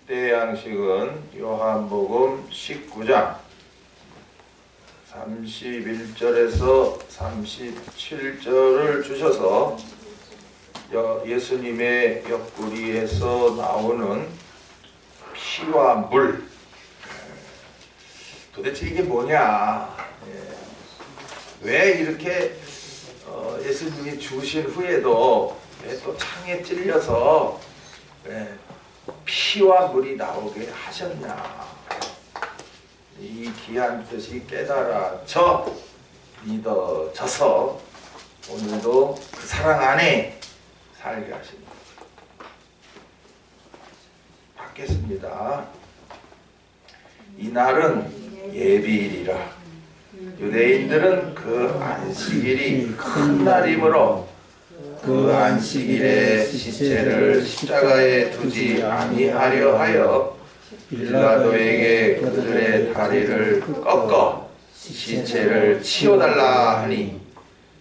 때의 양식은 요한복음 19장 31절에서 37절을 주셔서 예수님의 옆구리에서 나오는 피와 물, 도대체 이게 뭐냐, 왜 이렇게 예수님이 죽으신 후에도 왜 또 창에 찔려서 피와 물이 나오게 하셨냐, 이 귀한 뜻이 깨달아져 믿어져서 오늘도 그 사랑 안에 살게 하십니다. 받겠습니다. 이날은 예비일이라. 유대인들은 그 안식일이 큰 날이므로 그 안식일에 시체를 십자가에 두지 아니하려 하여 빌라도에게 그들의 다리를 꺾어 시체를 치워달라 하니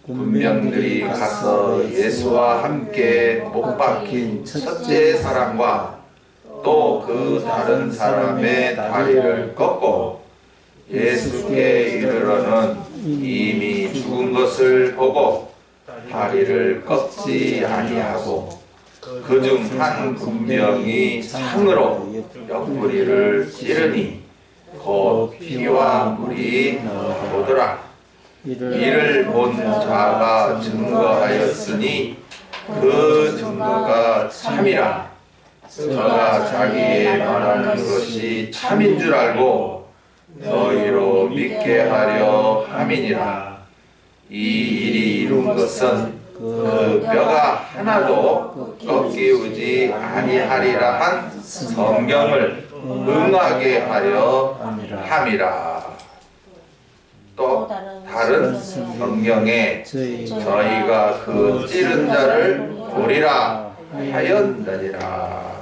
군병들이 가서 예수와 함께 못 박힌 첫째 사람과 또 그 다른 사람의 다리를 꺾고 예수께 이르러는 이미 죽은 것을 보고 다리를 꺾지 아니하고 그중 한 군병이 창으로 옆구리를 찌르니 곧 피와 물이 나오더라. 이를 본 자가 증거하였으니 그 증거가 참이라. 저가 자기의 말하는 것이 참인 줄 알고 너희로 믿게 하려 함이니라. 이 일이 이룬 것은 그 뼈가 하나도 꺾이우지 아니하리라 한 성경을 응하게 하여 함이라. 또 다른 성경에 저희가 그 찌른 자를 보리라 하였느니라.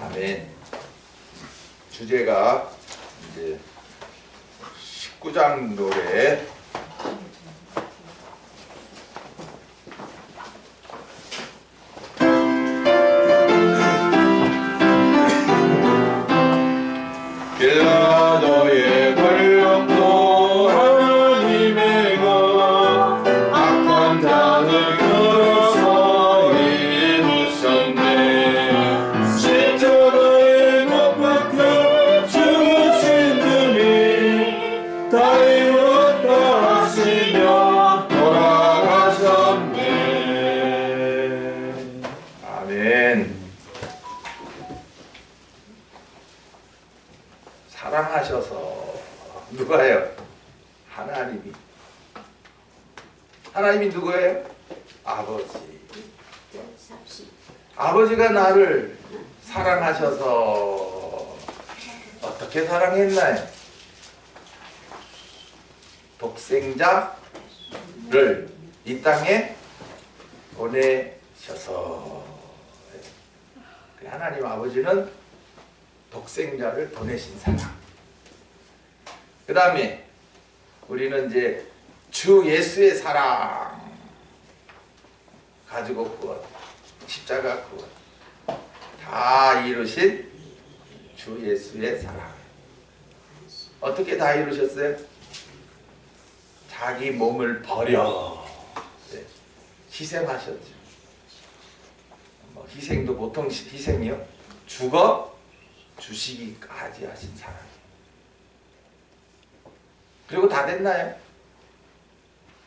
아멘. 주제가 이제 19장 노래 빌라도의 권력도 하나님의 것 악한 자를 끌어서 이루셨네. 십자가에 못 박혀 죽으신 주님 다 이뤘다 하시며 돌아가셨네. 아멘. 사랑하셔서 누가요? 하나님이 누구예요? 아버지. 아버지가 나를 사랑하셔서 어떻게 사랑했나요? 독생자를 이 땅에 보내셔서. 하나님 아버지는 독생자를 보내신 사랑. 그 다음에 우리는 이제 주 예수의 사랑 가지고 구원, 십자가 구원 다 이루신 주 예수의 사랑. 어떻게 다 이루셨어요? 자기 몸을 버려 희생하셨죠. 희생도 보통 희생이요. 죽어 주시기까지 하신 사랑. 그리고 다 됐나요?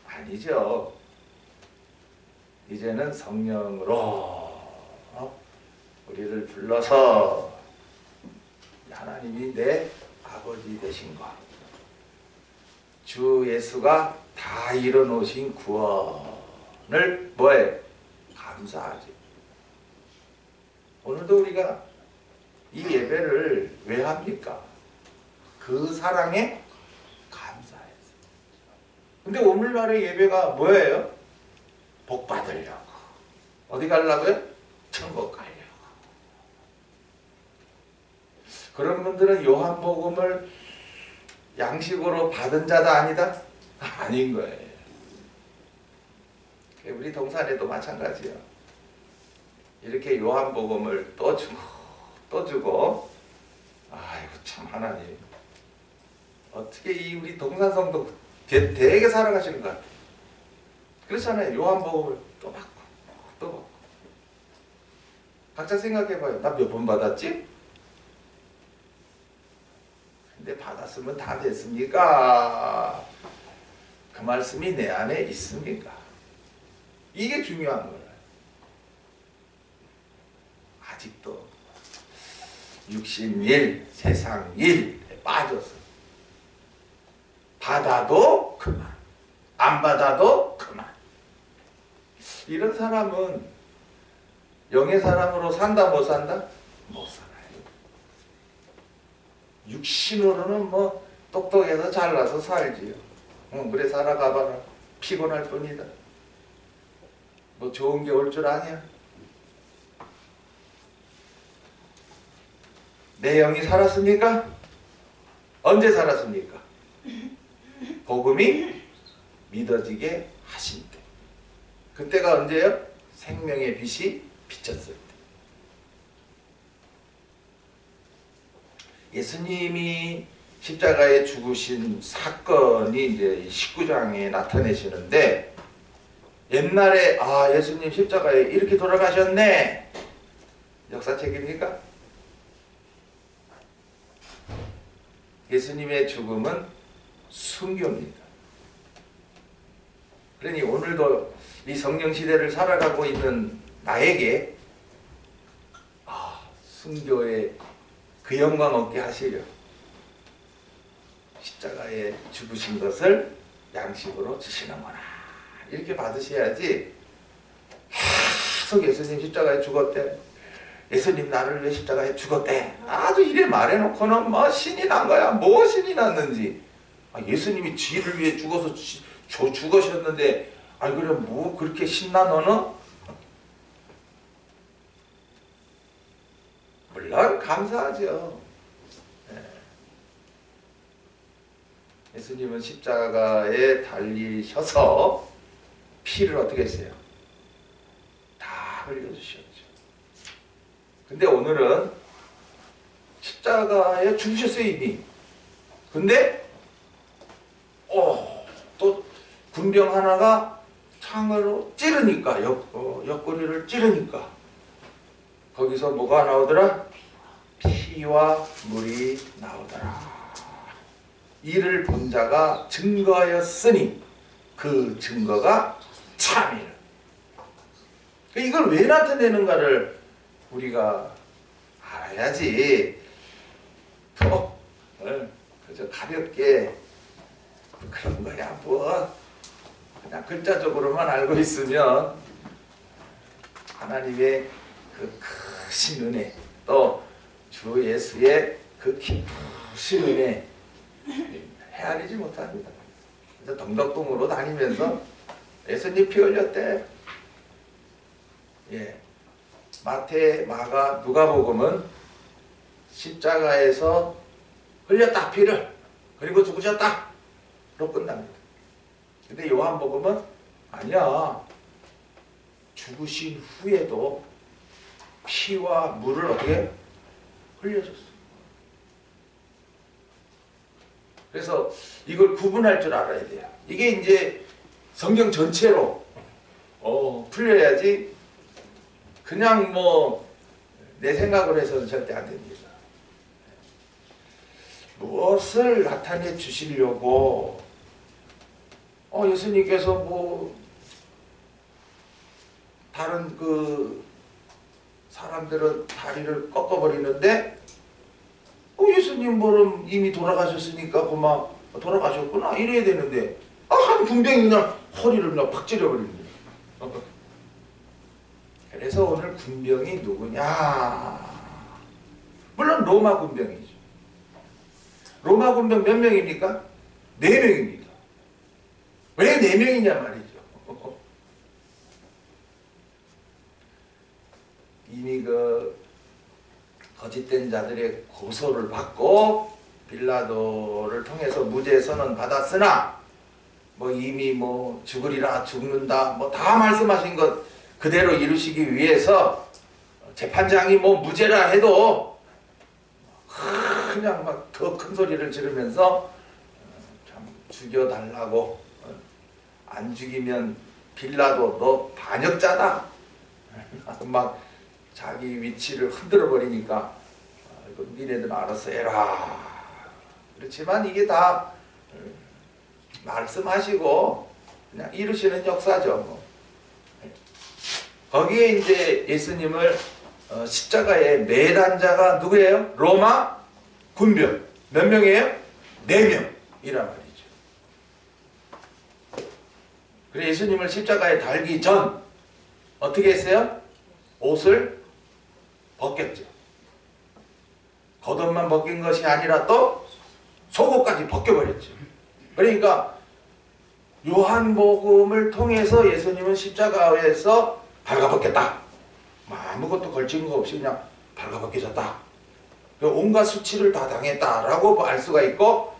아니죠. 이제는 성령으로 우리를 불러서 하나님이 내 아버지 되신 것, 주 예수가 다 이뤄놓으신 구원을 뭐예요? 감사하지. 오늘도 우리가 이 예배를 왜 합니까? 그 사랑에 감사해서. 근데 오늘날의 예배가 뭐예요? 복 받으려고. 어디 가려고요? 천국 가려고. 그런 분들은 요한복음을 양식으로 받은 자다 아니다? 아닌 거예요. 우리 동산에도 마찬가지야. 이렇게 요한복음을 또 주고 아이고 참 하나님 어떻게 이 우리 동산성도 되게 살아가시는 것 같아요. 그렇잖아요. 요한복음을 또 받고 또 받고. 각자 생각해봐요. 나 몇 번 받았지? 근데 받았으면 다 됐습니까? 그 말씀이 내 안에 있습니까? 이게 중요한 거예요. 아직도 육신일, 세상일에 빠져서 받아도 그만, 안 받아도 그만. 이런 사람은 영의 사람으로 산다 못 산다? 못 살아요. 육신으로는 뭐 똑똑해서 잘나서 살지요. 그래 살아가봐라. 피곤할 뿐이다. 뭐 좋은 게 올 줄 아냐? 내 영이 살았습니까? 언제 살았습니까? 복음이 믿어지게 하신 때. 그때가 언제요? 생명의 빛이 비쳤을 때. 예수님이 십자가에 죽으신 사건이 이제 19장에 나타내시는데, 옛날에 예수님 십자가에 이렇게 돌아가셨네. 역사책입니까? 예수님의 죽음은 순교입니다. 그러니 오늘도 이 성령 시대를 살아가고 있는 나에게 순교의 그 영광 얻게 하시려 십자가에 죽으신 것을 양식으로 주시는구나. 이렇게 받으셔야지 계속 예수님 십자가에 죽었대. 예수님 나를 위해 십자가에 죽었대. 아주 이래 말해놓고는 뭐 신이 난 거야. 뭐 신이 났는지. 예수님이 지를 위해 죽어서 죽으셨는데 그래 뭐 그렇게 신나 너는? 물론 감사하죠. 예수님은 십자가에 달리셔서 피를 어떻게 했어요? 다 흘려주셨죠. 근데 오늘은 십자가에 죽으셨어요 이미. 근데 또 군병 하나가 창으로 찌르니까 옆구리를 찌르니까 거기서 뭐가 나오더라? 피와 물이 나오더라. 이를 본 자가 증거하였으니 그 증거가 참이라. 이걸 왜 나타내는가를 우리가 알아야지. 또 그저 가볍게 그런 거야 뭐 그냥 글자적으로만 알고 있으면 하나님의 그 크신 은혜, 또 주 예수의 그 깊으신 은혜 헤아리지 못합니다. 그래서 덩덕동으로 다니면서 예수님 피 흘렸대. 마태, 마가, 누가복음은 십자가에서 흘렸다 피를, 그리고 죽으셨다 로 끝납니다. 근데 요한복음은 아니야. 죽으신 후에도 피와 물을 어떻게 흘려줬어. 그래서 이걸 구분할 줄 알아야 돼요. 이게 이제 성경 전체로 풀려야지 그냥 뭐 내 생각으로 해서는 절대 안 됩니다. 무엇을 나타내 주시려고 예수님께서 뭐 다른 그 사람들은 다리를 꺾어버리는데 예수님 뭐는 이미 돌아가셨으니까 그만 돌아가셨구나 이래야 되는데 한 군병이 그냥 허리를 그냥 팍 찌려버립니다. 그래서 오늘 군병이 누구냐? 물론 로마 군병이죠. 로마 군병 몇 명입니까? 4명입니다. 왜 4명이냐 말이죠. 이미 그 거짓된 자들의 고소를 받고 빌라도를 통해서 무죄 선언 받았으나 뭐 이미 뭐 죽으리라 죽는다 뭐 다 말씀하신 것 그대로 이루시기 위해서 재판장이 뭐 무죄라 해도 그냥 막 더 큰 소리를 지르면서 참 죽여달라고, 안 죽이면 빌라도 너 반역자다 막 자기 위치를 흔들어 버리니까 이거 니네들 알아서 해라. 그렇지만 이게 다 말씀하시고 그냥 이루시는 역사죠. 뭐. 거기에 이제 예수님을 십자가에 매단 자가 누구예요? 로마 군병. 몇 명이에요? 4명이란 말이죠. 그래서 예수님을 십자가에 달기 전 어떻게 했어요? 옷을 벗겼죠. 겉옷만 벗긴 것이 아니라 또 속옷까지 벗겨버렸죠. 그러니까 요한복음을 통해서 예수님은 십자가에서 발가벗겼다. 아무것도 걸친 거 없이 그냥 발가벗겨졌다. 온갖 수치를 다 당했다라고 알 수가 있고,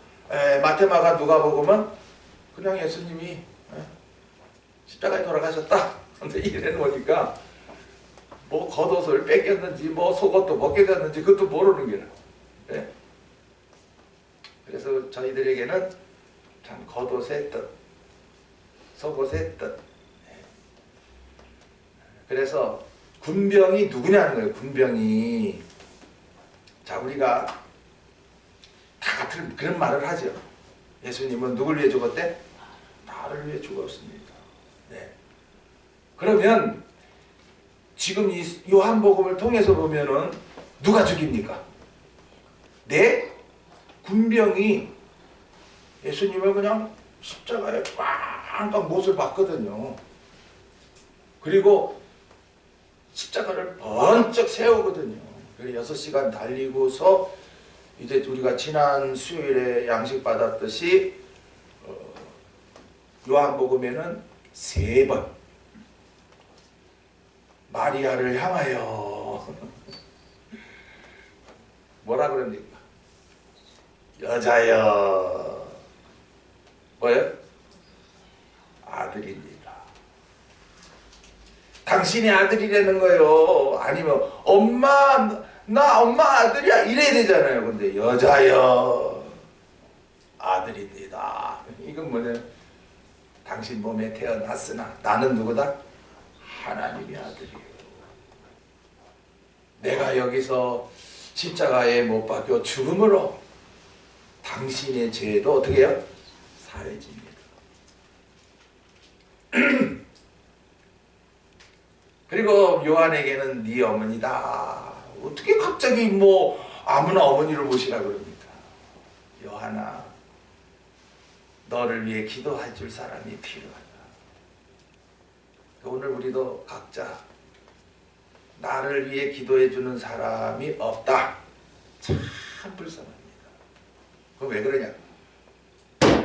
마태마가 누가복음은 그냥 예수님이 십자가에 돌아가셨다. 근데 이래 놓으니까 뭐 겉옷을 뺏겼는지 뭐 속옷도 벗겨졌는지 그것도 모르는 게라. 네? 그래서 저희들에게는 참 겉옷의 뜻, 속옷의 뜻. 그래서 군병이 누구냐는 거예요. 군병이. 자, 우리가 다 같은 그런 말을 하죠. 예수님은 누굴 위해 죽었대? 나를 위해 죽었습니다. 네. 그러면 지금 이 요한복음을 통해서 보면은 누가 죽입니까? 네? 군병이 예수님을 그냥 십자가에 꽝꽝 못을 박거든요. 그리고 십자가를 번쩍 세우거든요. 그래서 6시간 달리고서 이제 우리가 지난 수요일에 양식 받았듯이 요한복음에는 3번 마리아를 향하여 뭐라 그럽니까? 여자여, 뭐예요? 아들입니다. 당신이 아들이라는 거예요. 아니면 엄마, 나 엄마 아들이야 이래야 되잖아요. 근데 여자여, 아들입니다. 이건 뭐냐? 당신 몸에 태어났으나 나는 누구다? 하나님의 아들이에요. 내가 여기서 십자가에 못 박혀 죽음으로 당신의 죄도 어떻게 해요? 사해집니다. 그리고 요한에게는 네 어머니다. 어떻게 갑자기 뭐 아무나 어머니를 모시라 그럽니까? 요한아, 너를 위해 기도해 줄 사람이 필요하다. 오늘 우리도 각자 나를 위해 기도해 주는 사람이 없다. 참 불쌍합니다. 그럼 왜 그러냐?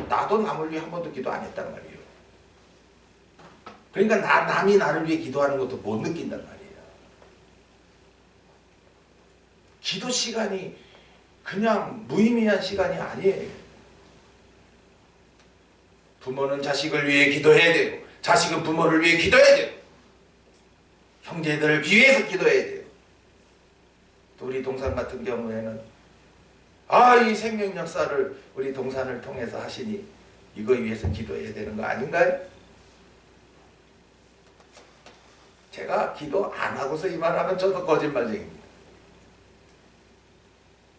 나도 남을 위해 한 번도 기도 안 했단 말이에요. 그러니까 남이 나를 위해 기도하는 것도 못 느낀단 말이에요. 기도 시간이 그냥 무의미한 시간이 아니에요. 부모는 자식을 위해 기도해야 되고, 자식은 부모를 위해 기도해야 돼요. 형제들을 위해서 기도해야 돼요. 또 우리 동산 같은 경우에는 이 생명 역사를 우리 동산을 통해서 하시니 이거 위해서 기도해야 되는 거 아닌가요? 제가 기도 안 하고서 이 말하면 저도 거짓말쟁입니다.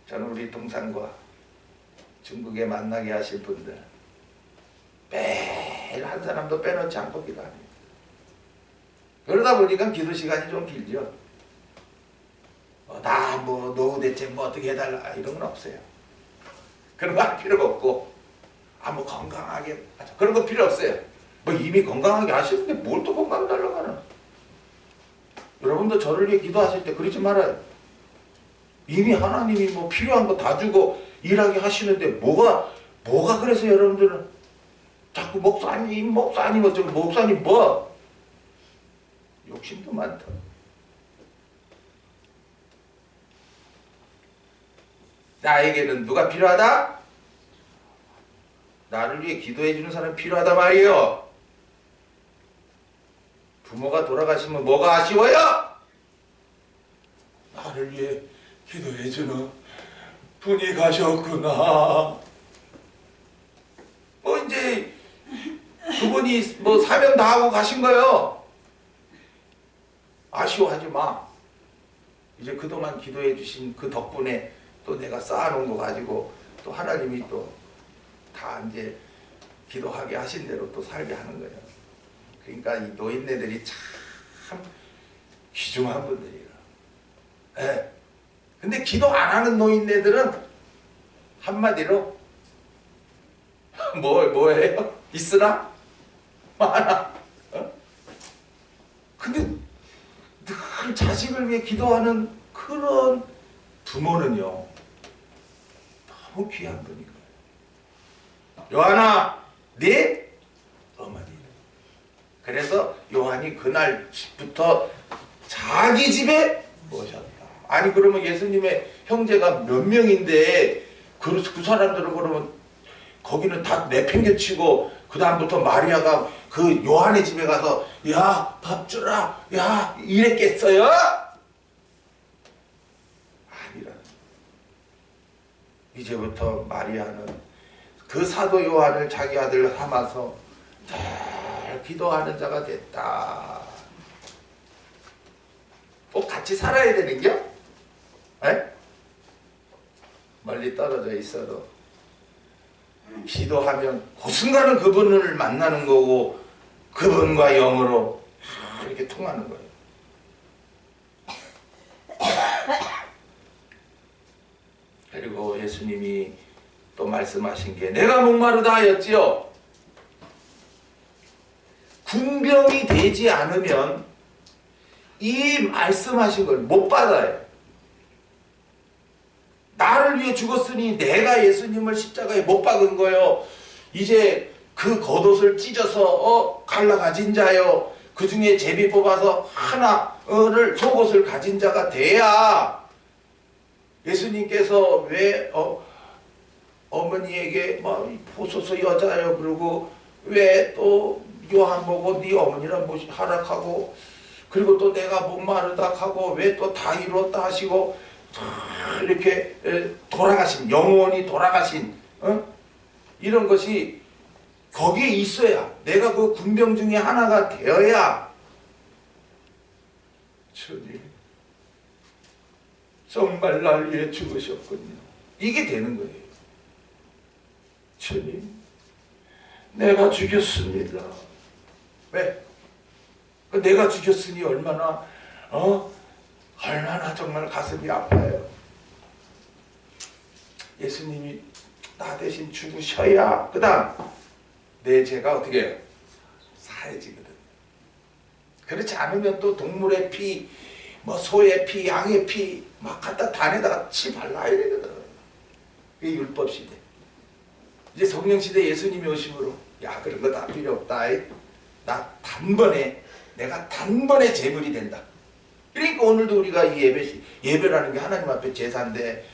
저는 우리 동산과 중국에 만나게 하실 분들 매일 한 사람도 빼놓지 않고 기도합니다. 그러다 보니까 기도 시간이 좀 길죠. 나 뭐 노후 대책 뭐 어떻게 해달라 이런 건 없어요. 그런 거 할 필요가 없고, 뭐 건강하게 하자. 그런 거 필요 없어요. 뭐 이미 건강하게 하시는데 뭘 또 건강 달라고 하나. 여러분도 저를 위해 기도하실 때 그러지 말아요. 이미 하나님이 뭐 필요한 거 다 주고 일하게 하시는데 뭐가 그래서 여러분들은 자꾸 목사님 어쩌고 목사님 뭐 욕심도 많다. 나에게는 누가 필요하다? 나를 위해 기도해 주는 사람이 필요하다 말이에요. 부모가 돌아가시면 뭐가 아쉬워요? 나를 위해 기도해 주는 분이 가셨구나. 뭐 이제 그분이 뭐 사명 다 하고 가신 거예요. 아쉬워하지 마. 이제 그동안 기도해 주신 그 덕분에 또 내가 쌓아놓은 거 가지고 또 하나님이 또 다 이제 기도하게 하신 대로 또 살게 하는 거예요. 그러니까 이 노인네들이 참 귀중한 분들이에요. 예. 근데 기도 안 하는 노인네들은 한마디로 뭐예요? 있으나 많아. 어? 근데 늘 자식을 위해 기도하는 그런 부모는요 너무 귀한 분인 거예요. 요한아, 네 어머니. 그래서 요한이 그날부터 자기 집에 모셨다. 아니 그러면 예수님의 형제가 몇 명인데 그 사람들은 그러면 거기는 다 내팽개치고 그 다음부터 마리아가 그 요한의 집에 가서 야 밥 주라 야 이랬겠어요? 아니라 이제부터 마리아는 그 사도 요한을 자기 아들 삼아서 잘 기도하는 자가 됐다. 꼭 같이 살아야 되는겨? 에? 멀리 떨어져 있어도 기도하면 그 순간은 그분을 만나는 거고 그분과 영으로 이렇게 통하는 거예요. 그리고 예수님이 또 말씀하신 게 내가 목마르다 하였지요. 군병이 되지 않으면 이 말씀하신 걸 못 받아요. 나를 위해 죽었으니 내가 예수님을 십자가에 못 박은 거요. 이제 그 겉옷을 찢어서 갈라 가진 자요. 그 중에 제비 뽑아서 하나를 속옷을 가진 자가 돼야 예수님께서 왜 어머니에게 보소서 여자요 그러고 왜 또 요한 보고 네 어머니라 하락하고 그리고 또 내가 목마르다 하고 왜 또 다 이루었다 하시고 이렇게 돌아가신 영원히 돌아가신 이런 것이 거기에 있어야 내가 그 군병 중에 하나가 되어야 주님 정말 날 위해 죽으셨군요. 이게 되는 거예요. 주님 내가 죽였습니다. 왜? 내가 죽였으니 얼마나 정말 가슴이 아파요. 예수님이 나 대신 죽으셔야 그 다음 내 죄가 어떻게 해요? 사해지거든. 그렇지 않으면 또 동물의 피, 소의 피, 양의 피 막 갖다 단에다가 치 발라야 되거든. 그게 율법시대. 이제 성령시대 예수님이 오심으로 야 그런 거 다 필요 없다. 내가 단번에 제물이 된다. 그러니까 오늘도 우리가 이 예배라는 게 하나님 앞에 제사인데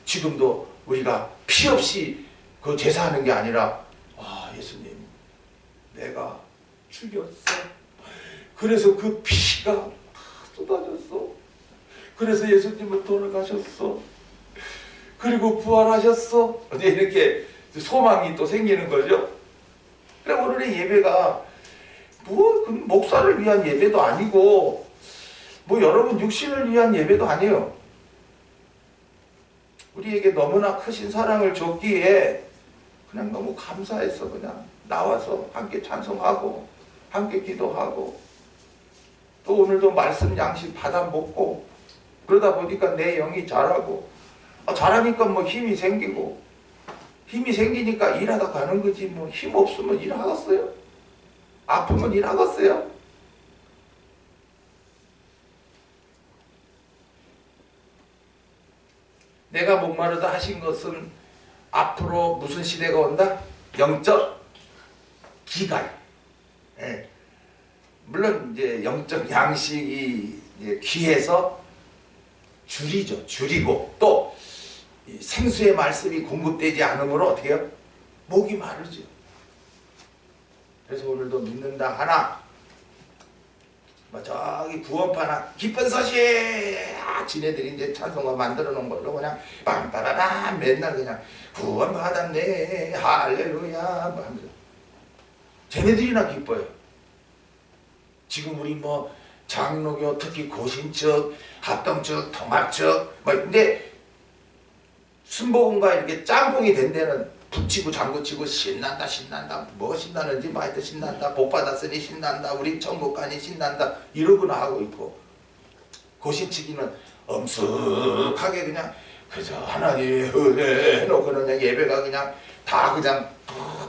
지금도 우리가 피 없이 그 제사하는 게 아니라 예수님 내가 죽였어. 그래서 그 피가 다 쏟아졌어. 그래서 예수님은 돌아가셨어. 그리고 부활하셨어. 이제 이렇게 소망이 또 생기는 거죠. 그래 오늘의 예배가 그 목사를 위한 예배도 아니고 여러분 육신을 위한 예배도 아니에요. 우리에게 너무나 크신 사랑을 줬기에 그냥 너무 감사해서 그냥 나와서 함께 찬송하고 함께 기도하고 또 오늘도 말씀 양식 받아 먹고 그러다 보니까 내 영이 자라고 자라니까 힘이 생기고 힘이 생기니까 일하다 가는 거지 힘 없으면 일하겠어요? 아프면 일하겠어요? 내가 목마르다 하신 것은 앞으로 무슨 시대가 온다? 영적 기갈. 예. 물론 이제 영적 양식이 이제 귀해서 줄이고 또 생수의 말씀이 공급되지 않으므로 어떻게 해요? 목이 마르죠. 그래서 오늘도 믿는다 하나 뭐 저기 구원파나 기쁜 소식 지네들이 이제 찬송가 만들어 놓은 걸로 그냥 빰빠라밤 맨날 그냥 구원 받았네 할렐루야 뭐 하면서 쟤네들이나 기뻐요. 지금 우리 뭐 장로교 특히 고신 측 합동 측 통합 측뭐 근데 순복음과 이렇게 짬뽕이 된 데는 붙이고 장구치고 신난다 신난다 뭐 신나는지 뭐 하여튼 신난다 복 받았으니 신난다 우리 천국 가니 신난다 이러고나 하고 있고 고신 측이는 엄숙하게 그냥 그저 하나님의 은혜 해놓고는 그냥 예배가 그냥 다 그냥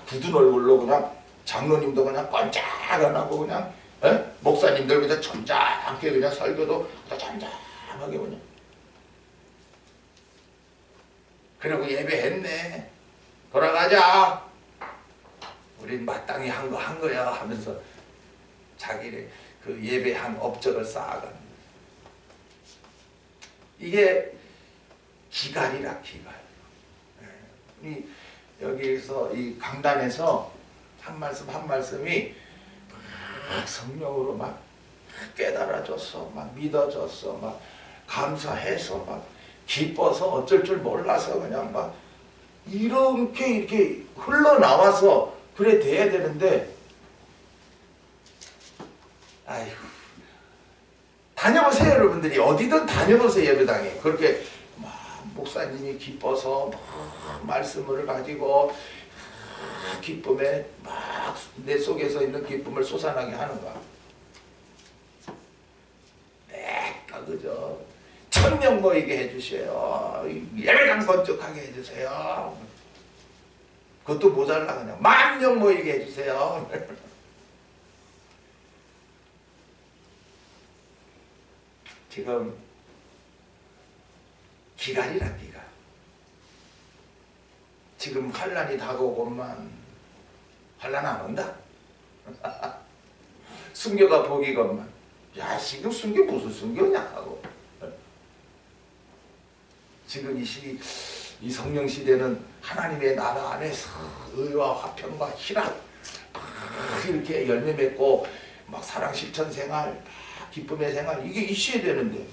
굳은 얼굴로 그냥 장로님도 그냥 깜짝 안 하고 그냥 목사님들 그냥 점잖게 그냥 설교도 점잖하게 그냥 그리고 예배했네 돌아가자 우린 마땅히 한 거 한 거야 하면서 자기의 그 예배한 업적을 쌓아가는 이게 기갈이라 기갈. 이 여기서 이 강단에서 한 말씀 한 말씀이 막 성령으로 막 깨달아졌어, 막 믿어졌어, 막 감사해서 막 기뻐서 어쩔 줄 몰라서 그냥 막 이렇게 흘러나와서 그래 돼야 되는데 아이고 다녀보세요 여러분들이 어디든 다녀보세요 예배당에 그렇게 막 목사님이 기뻐서 막 말씀을 가지고 기쁨에 막 내 속에서 있는 기쁨을 솟아나게 하는가 내가 그저 1000명 모이게 해주세요 예배당 건축하게 해주세요 그것도 모자라 그냥 10,000명 모이게 해주세요 지금 기갈이라 기갈 지금 환난이 다가오건만 환난 안 온다 순교가 복이건만 야 지금 순교 무슨 순교냐 하고 지금 이 성령 시대는 하나님의 나라 안에서 의와 화평과 희락 이렇게 열매 맺고 막 사랑 실천 생활 기쁨의 생활 이게 있어야 되는데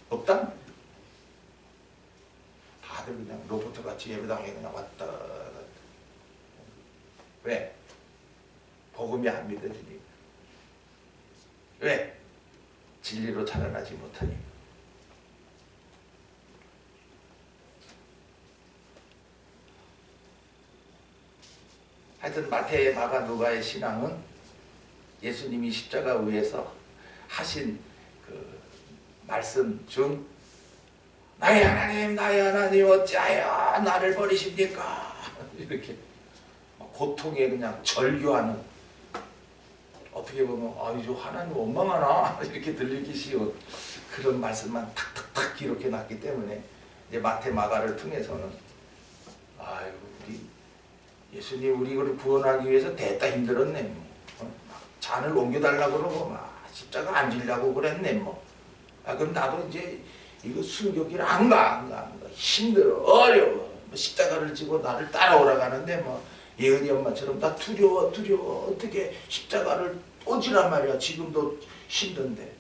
없다? 다들 그냥 로봇 같이 예배당에 그냥 왔다 갔다 왜? 복음이 안 믿어지니까 왜? 진리로 자라나지 못하니까 하여튼 마태, 마가, 누가의 신앙은 예수님이 십자가 위에서 하신 그 말씀 중 나의 하나님 어찌하여 나를 버리십니까? 이렇게 고통에 그냥 절규하는 어떻게 보면 이저 하나님 원망하나 이렇게 들리기 쉬운 그런 말씀만 탁탁탁 기록해 놨기 때문에 이제 마태, 마가를 통해서는 아이고 우리 예수님 우리 이걸 구원하기 위해서 대따 힘들었네 뭐. 잔을 옮겨달라고 그러고 막 십자가 안 지려고 그랬네 뭐. 그럼 나도 이제 이거 순교길 안 가. 힘들어 어려워 뭐 십자가를 지고 나를 따라오라 가는데 뭐 예은이 엄마처럼 나 두려워 어떻게 십자가를 오지란 말이야 지금도 힘든데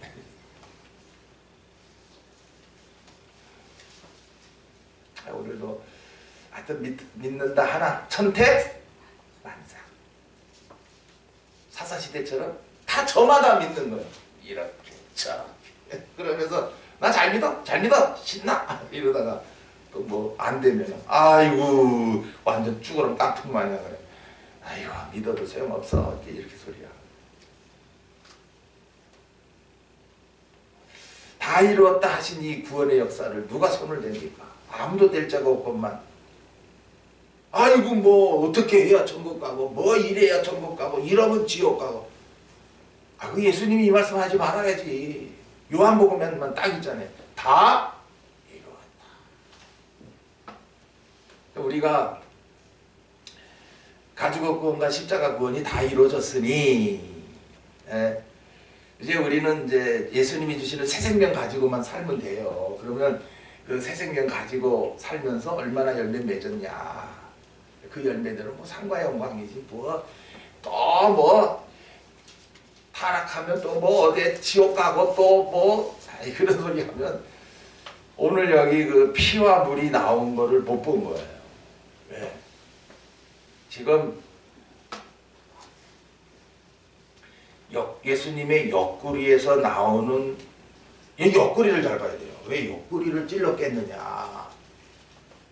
우리도 하여튼 믿는다 하나 천택 만상 사사시대처럼 다 저마다 믿는 거예요 이렇게 저렇게 그러면서 나 잘 믿어 신나 이러다가 또 뭐 안 되면 아이고 완전 죽어라 깡통 마냥 그래 아이고 믿어도 소용없어 이렇게 소리야 다 이루었다 하신 이 구원의 역사를 누가 손을 댑니까 아무도 댈 자가 없건만 아이고 뭐 어떻게 해야 천국 가고 뭐 이래야 천국 가고 이러면 지옥 가고 그 예수님이 이 말씀 하지 말아야지 요한복음에만 딱 있잖아요 다 우리가 가죽 구원과 십자가 구원이 다 이루어졌으니 이제 우리는 이제 예수님이 주시는 새 생명 가지고만 살면 돼요. 그러면 그 새 생명 가지고 살면서 얼마나 열매 맺었냐 그 열매들은 뭐 상과 영광이지 뭐 또 뭐 타락하면 또 뭐 어디에 지옥 가고 또 뭐 그런 소리 하면 오늘 여기 그 피와 물이 나온 거를 못 본 거예요. 왜? 지금 예수님의 옆구리에서 나오는 이 옆구리를 잘 봐야 돼요. 왜 옆구리를 찔러 깼느냐?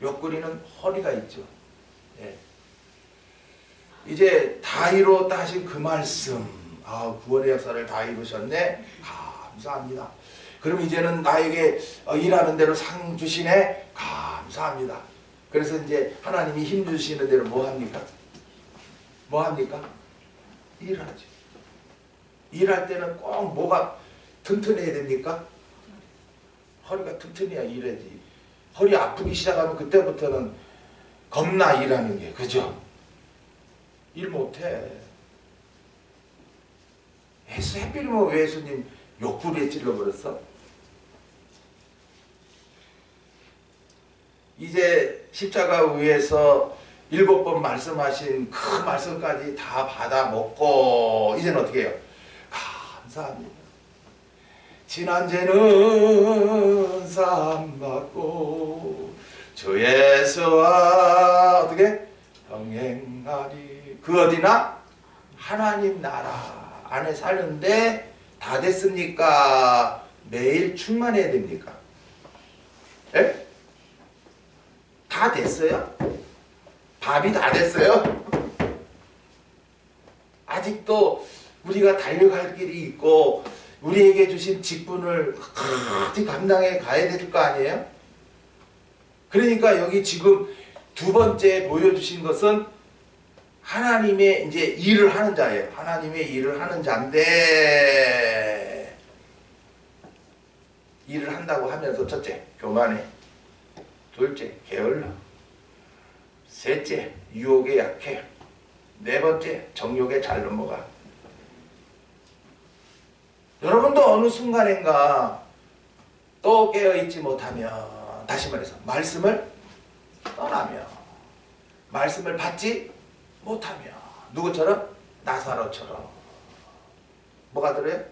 옆구리는 허리가 있죠. 예. 이제 다 이루었다 하신 그 말씀, 구원의 역사를 다 이루셨네. 감사합니다. 그럼 이제는 나에게 일하는 대로 상 주시네. 감사합니다. 그래서 이제 하나님이 힘 주시는 대로 뭐 합니까? 뭐 합니까? 일하죠. 일할 때는 꼭 뭐가 튼튼해야 됩니까? 허리가 튼튼해야 일하지. 허리 아프기 시작하면 그때부터는 겁나 일하는 게, 그죠? 일 못해. 해필이면 왜 예수님 옆구리에 찔러버렸어? 이제 십자가 위에서 7번 말씀하신 그 말씀까지 다 받아 먹고 이제는 어떻게 해요? 감사합니다. 지난 죄는 사함받고 주 예수와 어떻게? 병행하리. 그 어디나? 하나님 나라 안에 사는데 다 됐습니까? 매일 충만해야 됩니까? 예? 다 됐어요? 밥이 다 됐어요? 아직도 우리가 달려갈 길이 있고 우리에게 주신 직분을 끝까지 감당해 가야 될 거 아니에요? 그러니까 여기 지금 두 번째 보여주신 것은 하나님의 이제 일을 하는 자예요. 하나님의 일을 하는 자인데 일을 한다고 하면서 첫째, 교만해. 둘째, 게을러. 셋째, 유혹에 약해. 네 번째, 정욕에 잘 넘어가. 여러분도 어느 순간인가 또 깨어있지 못하면, 다시 말해서 말씀을 떠나며 말씀을 받지 못하며, 누구처럼? 나사로처럼 뭐가 들어요?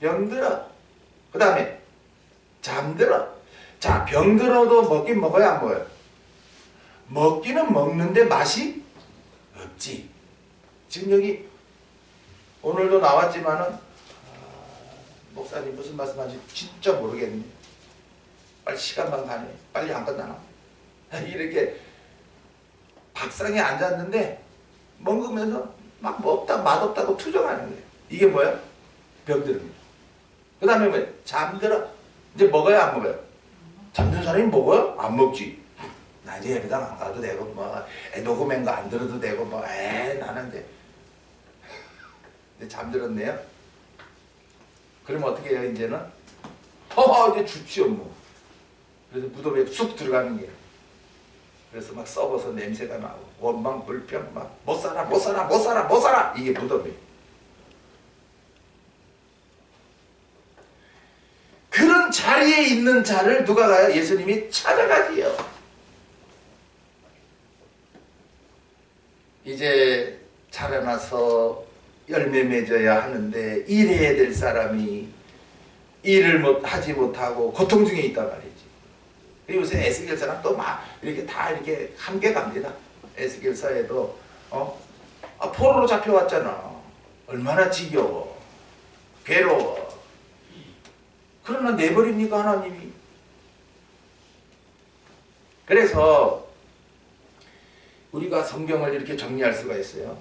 병들어. 그 다음에 잠들어. 자, 병들어도 먹긴 먹어야 안 먹어요? 먹기는 먹는데 맛이 없지. 지금 여기 오늘도 나왔지만은 목사님 무슨 말씀하신지 진짜 모르겠네. 빨리 시간만 가네. 빨리 안 끝나나? 이렇게 밥상에 앉았는데 먹으면서 막 먹다 맛없다고 투정하는 거예요. 이게 뭐야? 병들입니다. 그 다음에 뭐야? 잠들어. 이제 먹어야 안 먹어요? 잠든 사람이 먹어요? 안 먹지. 나 이제 예배당 안 가도 되고 뭐 녹음한 거 안 들어도 되고 뭐 나는 이제 잠들었네요. 그러면 어떻게 해요? 이제는 이제 죽지요 뭐. 그래서 무덤에 쑥 들어가는 거예요. 그래서 막 썩어서 냄새가 나고 원망 불평 막 못 살아 못 살아 못 살아 못 살아. 이게 무덤이에요. 그런 자리에 있는 자를 누가 가요? 예수님이 찾아가지요. 이제 자라나서 열매 맺어야 하는데 일해야 될 사람이 일을 하지 못하고 고통 중에 있단 말이지. 요새 에스겔서랑 또 막 이렇게 다 이렇게 함께 갑니다. 에스겔서에도 포로로 잡혀왔잖아. 얼마나 지겨워. 괴로워. 그러나 내버립니까 하나님이? 그래서 우리가 성경을 이렇게 정리할 수가 있어요.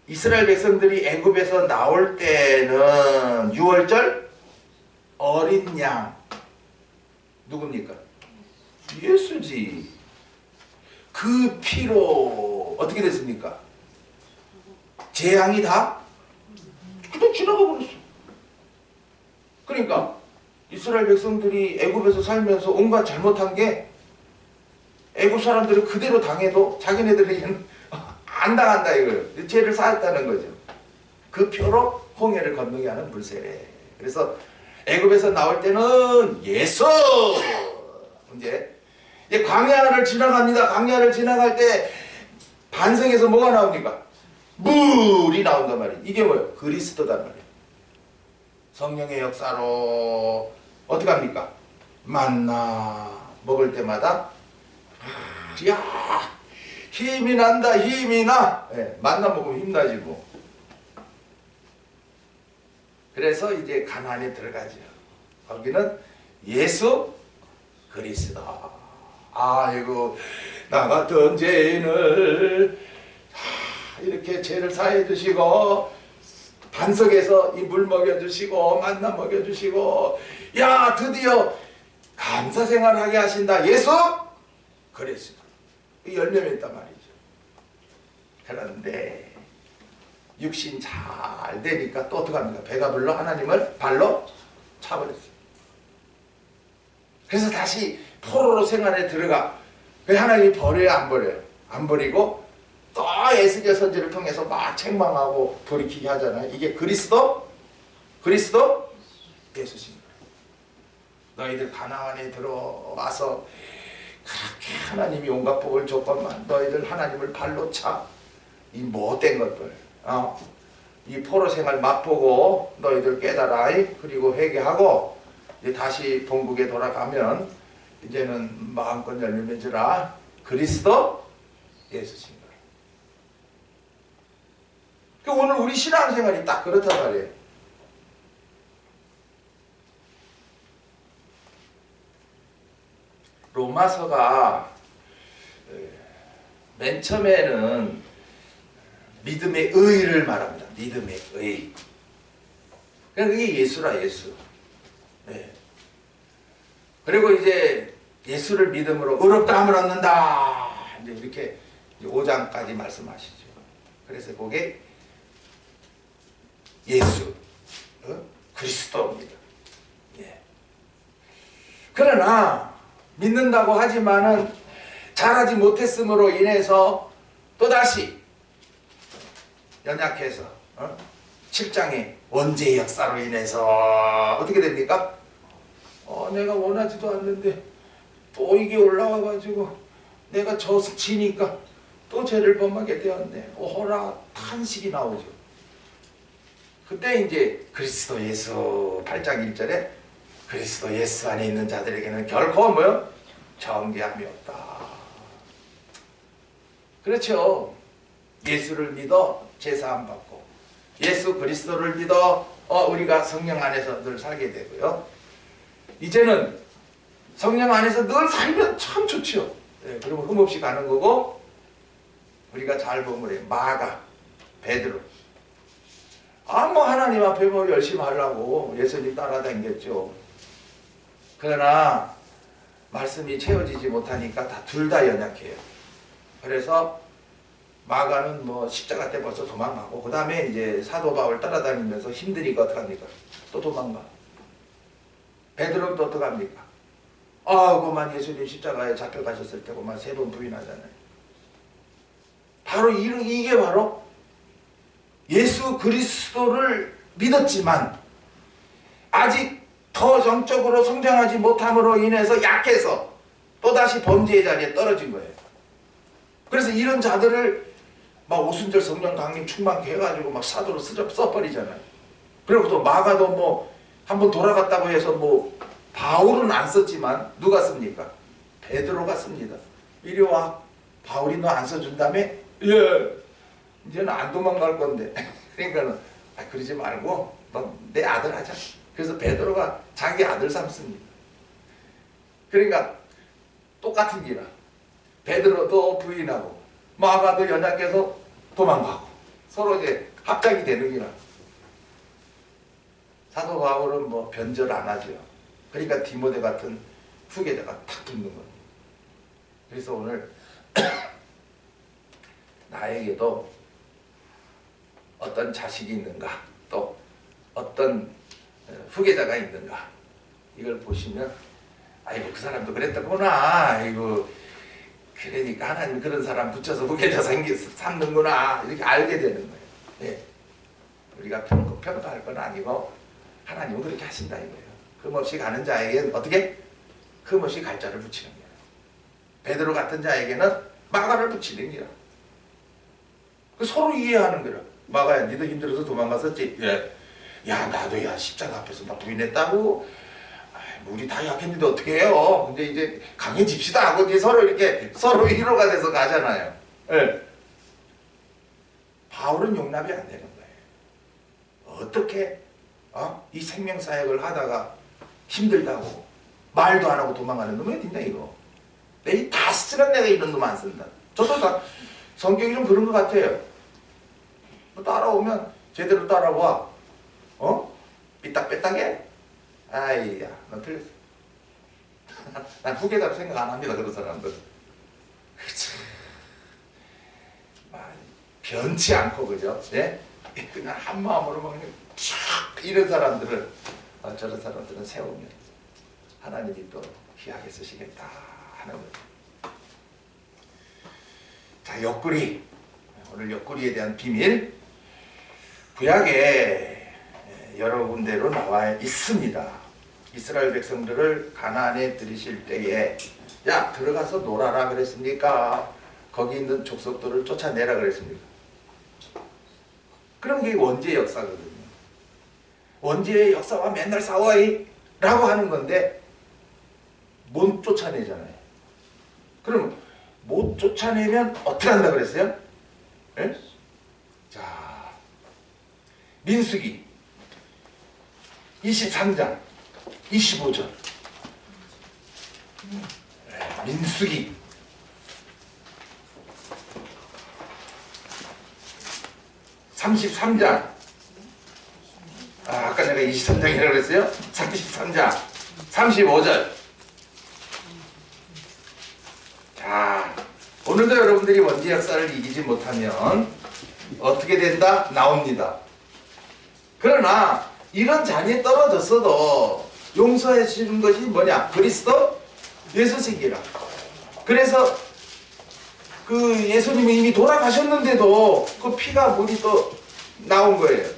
이스라엘 백성들이 애굽에서 나올 때는 유월절 어린 양 누굽니까? 예수지. 그 피로 어떻게 됐습니까? 재앙이 다 그냥 지나가 버렸어. 그러니까 이스라엘 백성들이 애굽에서 살면서 온갖 잘못한 게 애굽 사람들을 그대로 당해도 자기네들에게는 안 당한다 이거예요. 죄를 쌓았다는 거죠. 그 표로 홍해를 건너게 하는 물세례. 그래서 애굽에서 나올 때는 예수! 이제 광야를 지나갑니다. 광야를 지나갈 때 반성에서 뭐가 나옵니까? 물이 나온단 말이에요. 이게 뭐예요? 그리스도단 말이에요. 성령의 역사로 어떻게 합니까? 만나 먹을 때마다 야 힘이 난다, 힘이 나. 예, 만나 먹으면 힘나지 뭐. 그래서 이제 가나안에 들어가죠. 거기는 예수 그리스도. 아이고 나 같은 죄인을 이렇게 죄를 사해 주시고 반석에서 이 물 먹여주시고 만나 먹여주시고 야 드디어 감사 생활하게 하신다. 예수 그리스도. 이 열매가 있단 말이죠. 그런데 육신 잘 되니까 또 어떻게 합니까? 배가 불러 하나님을 발로 차버렸어요. 그래서 다시 포로로 생활에 들어가. 왜 하나님이 버려요? 안 버려요? 안 버리고 또 에스겔 선지를 통해서 막 책망하고 돌이키게 하잖아요. 이게 그리스도 예수신 거예요. 너희들 가나안에 들어와서 그렇게 하나님이 온갖 복을 줬건만 너희들 하나님을 발로 차. 이 못된 것들 이 포로 생활 맛보고 너희들 깨달아. 그리고 회개하고 이제 다시 본국에 돌아가면 이제는 마음껏 열매 맺으라. 그리스도 예수신 거예요. 그러니까 오늘 우리 신앙생활이 딱 그렇단 말이에요. 로마서가 맨 처음에는 믿음의 의를 말합니다. 믿음의 의. 그러니까 그게 예수라, 예수. 네. 그리고 이제 예수를 믿음으로 의롭다함을 얻는다. 이제 이렇게 5장까지 말씀하시죠. 그래서 그게 예수, 그리스도입니다. 예. 그러나 믿는다고 하지만은 잘하지 못했음으로 인해서 또다시 연약해서 7장의 원죄의 역사로 인해서 어떻게 됩니까? 내가 원하지도 않는데 또 이게 올라와가지고 내가 지니까 또 죄를 범하게 되었네. 오호라 탄식이 나오죠. 그때 이제 그리스도 예수 8장 1절에 그리스도 예수 안에 있는 자들에게는 결코 뭐요? 정죄함이 없다. 그렇죠. 예수를 믿어 제사함 받고 예수 그리스도를 믿어 우리가 성령 안에서 늘 살게 되고요. 이제는 성령 안에서 늘 살면 참 좋죠. 네, 그러면 흠없이 가는 거고 우리가 잘 보면 해. 마가, 베드로 뭐 하나님 앞에 뭐 열심히 하려고 예수님 따라다녔죠. 그러나 말씀이 채워지지 못하니까 둘 다 연약해요. 그래서 마가는 뭐 십자가 때 벌써 도망가고 그 다음에 이제 사도 바울 따라다니면서 힘드니까 어떡합니까? 또 도망가. 베드로는 또 어떡합니까? 그만 예수님 십자가에 잡혀가셨을 때 그만 3번 부인하잖아요. 바로 이게 바로 예수 그리스도를 믿었지만 아직 더 정적으로 성장하지 못함으로 인해서 약해서 또다시 범죄의 자리에 떨어진 거예요. 그래서 이런 자들을 막 오순절 성령 강림 충만케 해가지고 막 사도로 써버리잖아요. 그리고 또 마가도 뭐 한번 돌아갔다고 해서 뭐 바울은 안 썼지만 누가 씁니까? 베드로가 씁니다. 이리 와. 바울이 너 안 써준다며? 예. 이제는 안 도망갈 건데. 그러니까는 그러지 말고 너 내 아들 하자. 그래서 베드로가 자기 아들 삼습니다. 그러니까 똑같은 기라. 베드로도 부인하고 마가도 연약해서 도망가고 서로 이제 합작이 되는 기라. 사도 바울은 뭐 변절 안 하죠. 그러니까 디모데 같은 후계자가 탁 붙는 겁니다. 그래서 오늘 나에게도 어떤 자식이 있는가 또 어떤 후계자가 있는가 이걸 보시면 아이고 그 사람도 그랬더구나. 아이고 그러니까 하나님 그런 사람 붙여서 후계자 삼는구나 이렇게 알게 되는 거예요. 네. 우리가 평가할 건 아니고 하나님은 그렇게 하신다 이거예요. 흠없이 가는 자에게는 어떻게? 흠없이 갈자를 붙이는 거예요. 베드로 같은 자에게는 마가를 붙이는 거예요. 그 서로 이해하는 거라. 마가야, 니도 힘들어서 도망갔었지? 예. 야, 나도 야 십자가 앞에서 나 부인했다고. 뭐 우리 다 약했는데 어떻게 해요? 근데 이제 강해집시다 하고 이제 서로 이렇게 서로 위로가 돼서 가잖아요. 예. 바울은 용납이 안 되는 거예요. 어떻게 이 생명사역을 하다가 힘들다고 말도 안 하고 도망가는 놈이 어딨냐 이거. 내 다 쓰는 내가 이런 놈 안 쓴다. 저도 다 성격이 좀 그런 것 같아요. 뭐 따라오면 제대로 따라와. 삐딱빼딱해? 아이야, 넌 틀렸어. 난 후계자로 생각 안 합니다, 그런 사람들. 변치 않고, 그죠? 예? 그냥 한 마음으로 막 촥 이런 사람들을, 저런 사람들은 세우면 하나님이 또 귀하게 쓰시겠다 하는 거죠. 자, 옆구리. 오늘 옆구리에 대한 비밀. 구약에 여러 군데로 나와 있습니다. 이스라엘 백성들을 가나안에 들이실 때에 야, 들어가서 놀아라 그랬습니까? 거기 있는 족속들을 쫓아내라 그랬습니까? 그럼 그게 원죄의 역사거든요. 원죄의 역사와 맨날 싸워이 라고 하는 건데 못 쫓아내잖아요. 그럼 못 쫓아내면 어떻게 한다 그랬어요? 예? 자, 민수기 23장 25절. 민수기 33장. 아까 내가 23장이라고 그랬어요? 33장 35절. 자, 오늘도 여러분들이 원죄 역사를 이기지 못하면 어떻게 된다? 나옵니다. 그러나 이런 잔이 떨어졌어도 용서해 주는 것이 뭐냐? 그리스도 예수님이라. 그래서 그 예수님이 이미 돌아가셨는데도 그 피가 물이 또 나온 거예요.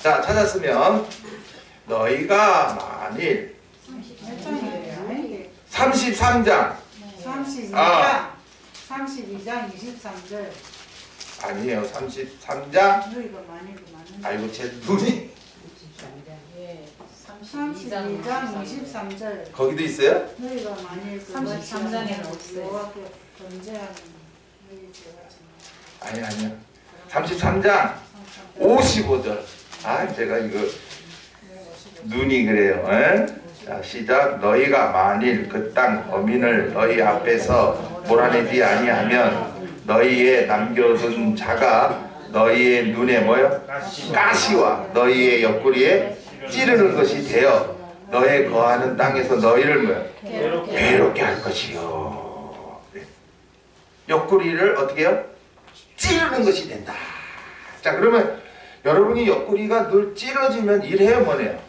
자, 찾았으면 너희가 만일 33장 32장 23절. 아니에요. 33장. 아이고 제 눈이 32장 23절. 거기도 있어요? 너희가 만일 33장에는 없어요. 여호와께 범죄하는 아니야. 33장 55절. 아, 제가 이거 눈이 그래요. 에? 자, 시작. 너희가 만일 그 땅 범인을 너희 앞에서 몰아내지 아니하면 너희의 남겨둔 자가 너희의 눈에 뭐요? 가시와 너희의 옆구리에 찌르는 것이 되어 너의 거하는 땅에서 너희를 뭐요? 괴롭게 할 것이요. 옆구리를 어떻게 해요? 찌르는 것이 된다. 자, 그러면 여러분이 옆구리가 늘 찌러지면 일해요, 뭐네요?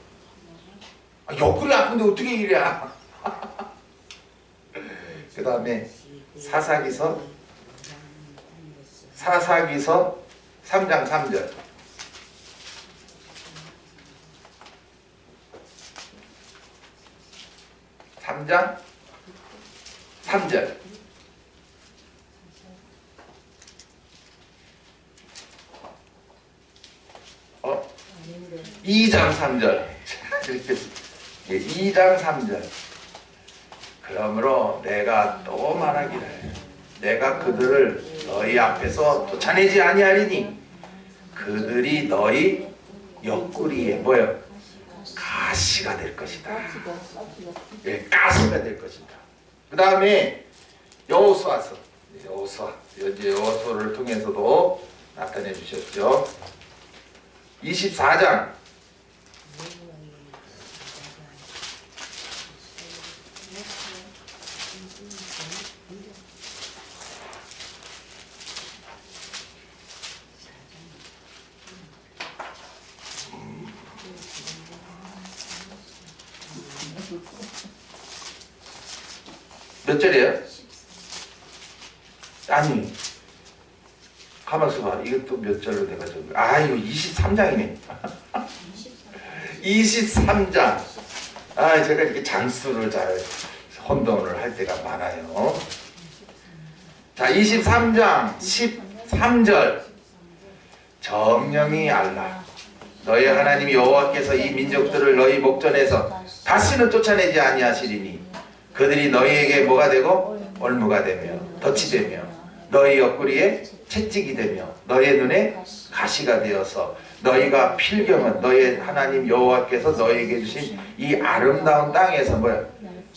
옆구리 아픈데 어떻게 일이야? 그 다음에 사사기서 3장 3절. (3장) 3절. 2장 3절. 2장 3절. 그러므로 내가 또 말하기를 내가 그들을 너희 앞에서 쫓아내지 아니하리니 그들이 너희 옆구리에 뭐요? 가시가 될 것이다. 예, 가시가 될 것이다. 그 다음에 여호수아서 여호수아를 통해서도 나타내 주셨죠. 24장 '몇 절이에요? 아니, 가만있어 봐. 이것도 몇 절로 내가 적은 거야. 아, 이거 23장이네. 23장. 아, 제가 이렇게 장수를 잘 혼돈을 할 때가 많아요. 자, 23장 14 3절 정령이 알라 너희 하나님 여호와께서 이 민족들을 너희 목전에서 다시는 쫓아내지 아니하시리니 그들이 너희에게 뭐가 되고 올무가 되며 덫이 되며 너희 옆구리에 채찍이 되며 너희 눈에 가시가 되어서 너희가 필경은 너희 하나님 여호와께서 너희에게 주신 이 아름다운 땅에서 뭐야?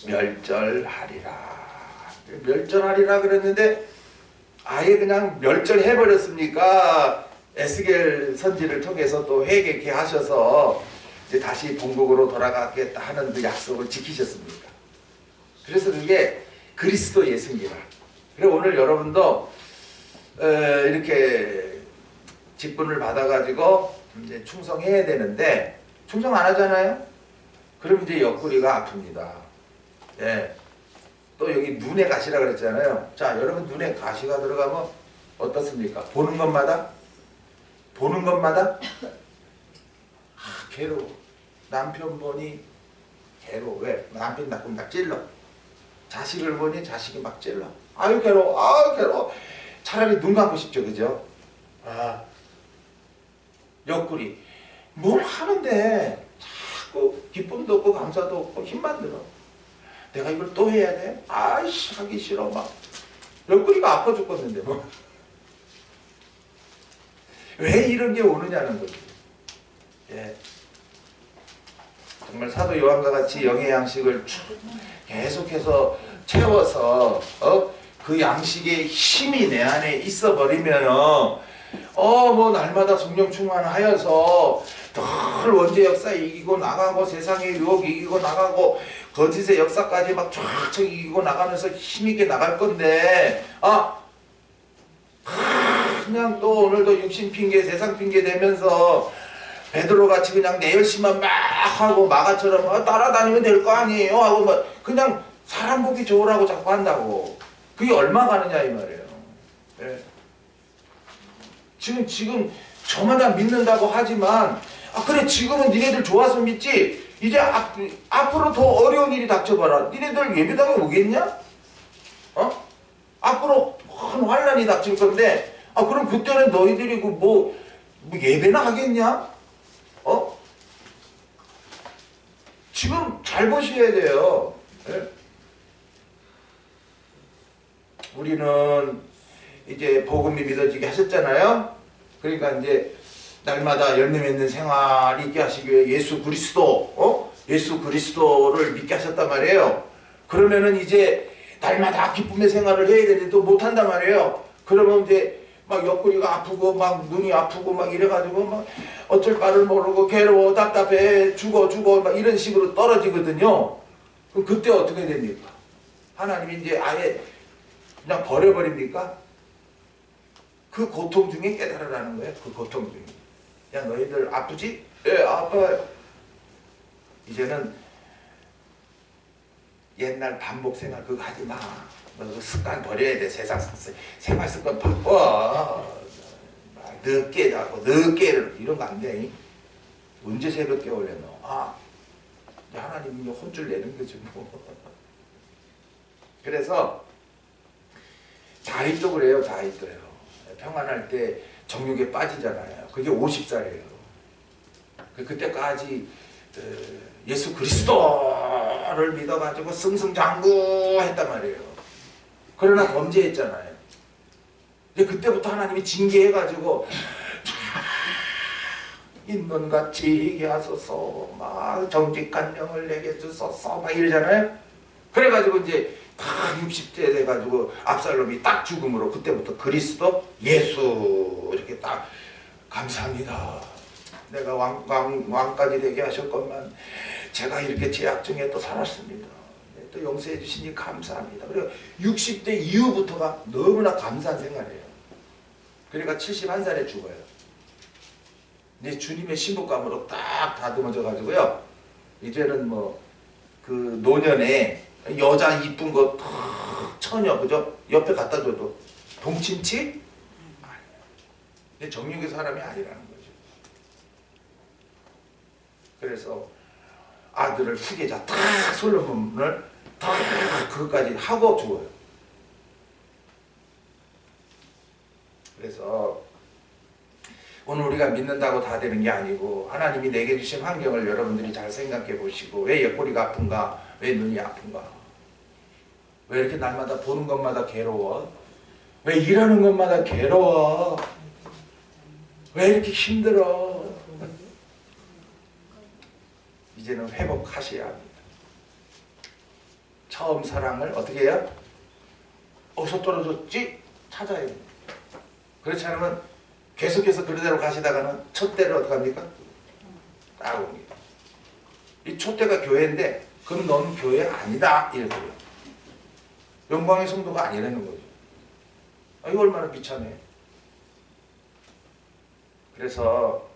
멸절하리라. 멸절하리라 그랬는데 아예 그냥 멸절해버렸습니까? 에스겔 선지를 통해서 또 회개케 하셔서 이제 다시 본국으로 돌아가겠다 하는 그 약속을 지키셨습니다. 그래서 그게 그리스도 예수입니다. 그리고 오늘 여러분도 이렇게 직분을 받아가지고 이제 충성해야 되는데 충성 안 하잖아요? 그럼 이제 옆구리가 아픕니다. 예. 또 여기 눈에 가시라 그랬잖아요. 자, 여러분 눈에 가시가 들어가면 어떻습니까? 보는 것마다 괴로워. 남편 보니 괴로워. 왜? 남편 낳고 막 찔러. 자식을 보니 자식이 막 찔러. 아유 괴로워. 아유 괴로워. 차라리 눈 감고 싶죠, 그죠? 아, 옆구리. 뭘 하는데 자꾸 기쁨도 없고 감사도 없고 힘만 들어. 내가 이걸 또 해야 돼? 아이씨 하기 싫어 막. 옆구리가 아파 죽겠는데 뭐. 왜 이런 게 오느냐는 거지. 예. 정말 사도 요한과 같이 영의 양식을 계속해서 채워서 그 양식의 힘이 내 안에 있어 버리면은 뭐 날마다 성령 충만하여서 늘 원죄 역사 이기고 나가고 세상의 유혹 이기고 나가고 거짓의 역사까지 막 쫙쫙 이기고 나가면서 힘있게 나갈 건데 그냥 또 오늘도 육신 핑계 세상 핑계 대면서 베드로같이 그냥 내 열심만 막 하고 마가처럼 따라다니면 될 거 아니에요 하고 뭐 그냥 사람 보기 좋으라고 자꾸 한다고. 그게 얼마 가느냐 이 말이에요. 예. 지금 저마다 믿는다고 하지만 그래 지금은 니네들 좋아서 믿지 이제 앞으로 더 어려운 일이 닥쳐봐라. 니네들 예배당에 오겠냐? 앞으로 큰 환란이 닥칠 건데 그럼 그때는 너희들이 뭐 예배나 하겠냐? 지금 잘 보셔야 돼요. 예? 우리는 이제 복음이 믿어지게 하셨잖아요. 그러니까 이제 날마다 열매 맺는 생활이 있게 하시기 위해 예수 그리스도를 믿게 하셨단 말이에요. 그러면은 이제 날마다 기쁨의 생활을 해야 되는데 또 못한단 말이에요. 그러면 이제 막 옆구리가 아프고 막 눈이 아프고 막 이래가지고 막 어쩔 바를 모르고 괴로워 답답해 죽어 막 이런 식으로 떨어지거든요. 그럼 그때 어떻게 됩니까? 하나님이 이제 아예 그냥 버려버립니까? 그 고통 중에 깨달으라는 거예요. 그 고통 중에. 야 너희들 아프지? 예 아파요. 이제는 옛날 반복 생활 그거 하지 마. 너 그 습관 버려야 돼. 세상 생활 습관 바꿔. 늦게 자고 늦게 이런 거 안 돼. 언제 새벽에 올려 너? 하나님이 혼쭐 내는 거지 뭐. 그래서 다윗도 그래요. 다윗도요. 평안할 때 정욕에 빠지잖아요. 그게 50살이에요. 그때까지 예수 그리스도를 믿어가지고 승승장구했단 말이에요. 그러나 범죄했잖아요. 근데 그때부터 하나님이 징계해가지고 인문같이 얘기 하소서 막 정직한 영을 내게 주소서 막 이러잖아요. 그래가지고 이제 다 60대 돼가지고 압살롬이 딱 죽음으로 그때부터 그리스도 예수 이렇게 딱 감사합니다. 내가 왕까지 되게 하셨건만 제가 이렇게 제약 중에 또 살았습니다. 또 용서해 주시니 감사합니다. 그리고 60대 이후부터가 너무나 감사한 생활이에요. 그러니까 71살에 죽어요. 이제 주님의 신부감으로 딱 다듬어져 가지고요. 이제는 뭐 그 노년에 여자 이쁜 거 처녀 그죠? 옆에 갖다 줘도 동침치? 근데 정육의 사람이 아니라는 거죠. 그래서 아들을 후계자 탁 솔로몬을 탁 그것까지 하고 죽어요. 그래서 오늘 우리가 믿는다고 다 되는 게 아니고 하나님이 내게 주신 환경을 여러분들이 잘 생각해 보시고 왜 옆구리가 아픈가? 왜 눈이 아픈가? 왜 이렇게 날마다 보는 것마다 괴로워? 왜 일하는 것마다 괴로워? 왜 이렇게 힘들어? 이제는 회복하셔야 합니다. 처음 사랑을 어떻게 해요? 어디서 떨어졌지? 찾아야 됩니다. 그렇지 않으면 계속해서 그대로 가시다가는 촛대를 어떻게 합니까? 따라옵니다. 이 촛대가 교회인데 그럼 넌 교회 아니다 이래요. 영광의 성도가 아니라는 거죠. 아, 이거 얼마나 비참해. 그래서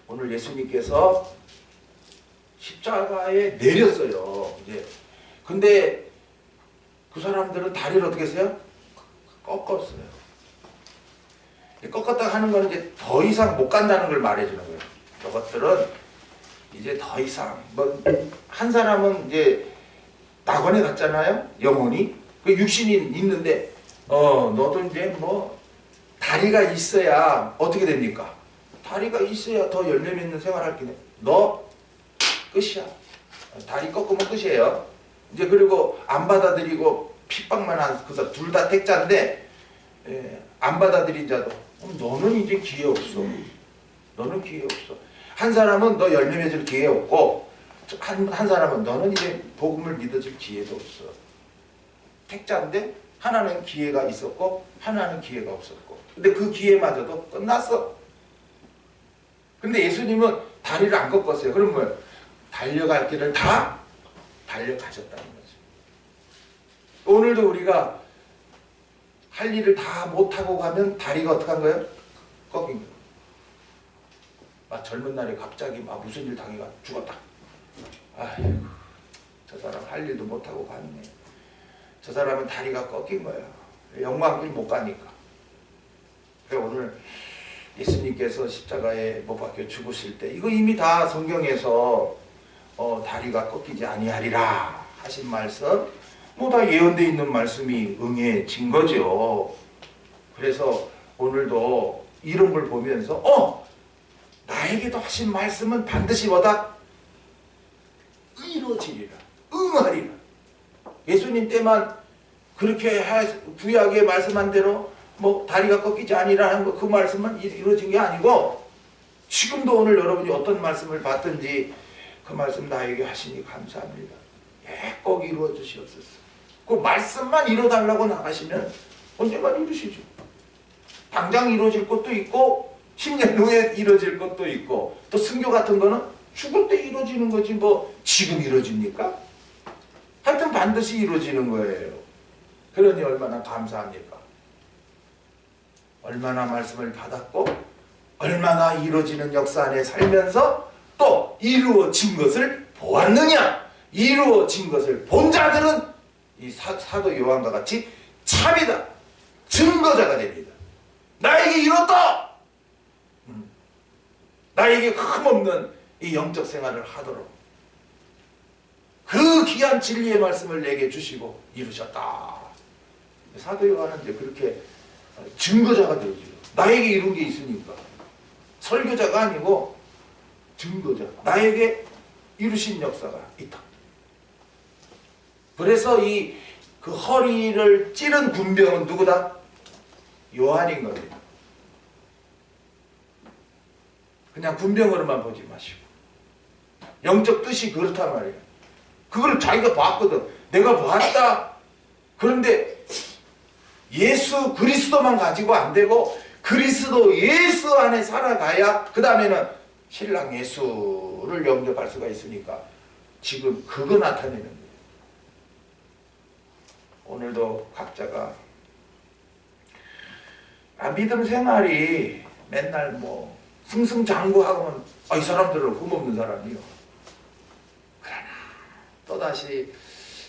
오늘 예수님께서 십자가에 내렸어요. 이제 근데 그 사람들은 다리를 어떻게 했어요? 꺾었어요. 꺾었다 하는 건 이제 더 이상 못 간다는 걸 말해주는 거예요. 저것들은 이제 더 이상 뭐 한 사람은 이제 낙원에 갔잖아요. 영혼이 그 육신이 있는데 너도 이제 뭐 다리가 있어야 어떻게 됩니까? 다리가 있어야 더 열매 맺는 생활할 게 너 끝이야. 다리 꺾으면 끝이에요. 이제 그리고 안 받아들이고 핍박만 한 그래서 둘 다 택자인데 안 받아들인 자도 너는 이제 기회 없어. 너는 기회 없어. 한 사람은 너 열매 맺을 기회 없고 한 사람은 너는 이제 복음을 믿어줄 기회도 없어. 택자인데 하나는 기회가 있었고 하나는 기회가 없었고 근데 그 기회마저도 끝났어. 근데 예수님은 다리를 안 꺾었어요. 그럼 뭐예요? 달려갈 길을 다 달려가셨다는 거죠. 오늘도 우리가 할 일을 다 못하고 가면 다리가 어떻게 한 거예요? 꺾인 거예요. 막 젊은 날에 갑자기 막 무슨 일 당해가 죽었다. 아이고 저 사람 할 일도 못하고 갔네. 저 사람은 다리가 꺾인 거야. 영광길 못 가니까. 그래서 오늘 예수님께서 십자가에 못 박혀 죽으실 때 이거 이미 다 성경에서 다리가 꺾이지 아니하리라 하신 말씀 뭐 다 예언되어 있는 말씀이 응해진 거죠. 그래서 오늘도 이런 걸 보면서 나에게도 하신 말씀은 반드시 뭐다? 이루어지리라. 응하리라. 예수님 때만 그렇게 구약에 말씀한 대로 뭐 다리가 꺾이지 아니라는 거 그 말씀은 이루어진 게 아니고 지금도 오늘 여러분이 어떤 말씀을 받든지 그 말씀 나에게 하시니 감사합니다. 꼭 이루어 주시옵소서. 그 말씀만 이루어달라고 나가시면 언젠간 이루시죠. 당장 이루어질 것도 있고 10년 후에 이루어질 것도 있고 또 순교 같은 거는 죽을 때 이루어지는 거지 뭐 지금 이루어집니까? 하여튼 반드시 이루어지는 거예요. 그러니 얼마나 감사합니까? 얼마나 말씀을 받았고 얼마나 이루어지는 역사 안에 살면서 또 이루어진 것을 보았느냐. 이루어진 것을 본 자들은 이 사도 요한과 같이 참이다. 증거자가 됩니다. 나에게 이뤘다. 나에게 흠없는 이 영적 생활을 하도록 그 귀한 진리의 말씀을 내게 주시고 이루셨다. 사도 요한은 이제 그렇게 증거자가 되죠. 나에게 이룬 게 있으니까. 설교자가 아니고 증거자. 나에게 이루신 역사가 있다. 그래서 그 허리를 찌른 군병은 누구다? 요한인 겁니다. 그냥 군병으로만 보지 마시고. 영적 뜻이 그렇단 말이에요. 그걸 자기가 봤거든. 내가 봤다. 그런데 예수 그리스도만 가지고 안 되고 그리스도 예수 안에 살아가야 그 다음에는 신랑 예수를 영접할 수가 있으니까 지금 그거 나타내는 거예요. 오늘도 각자가 믿음 생활이 맨날 뭐 승승장구하면 이 사람들은 흠없는 사람이요. 그러나 또다시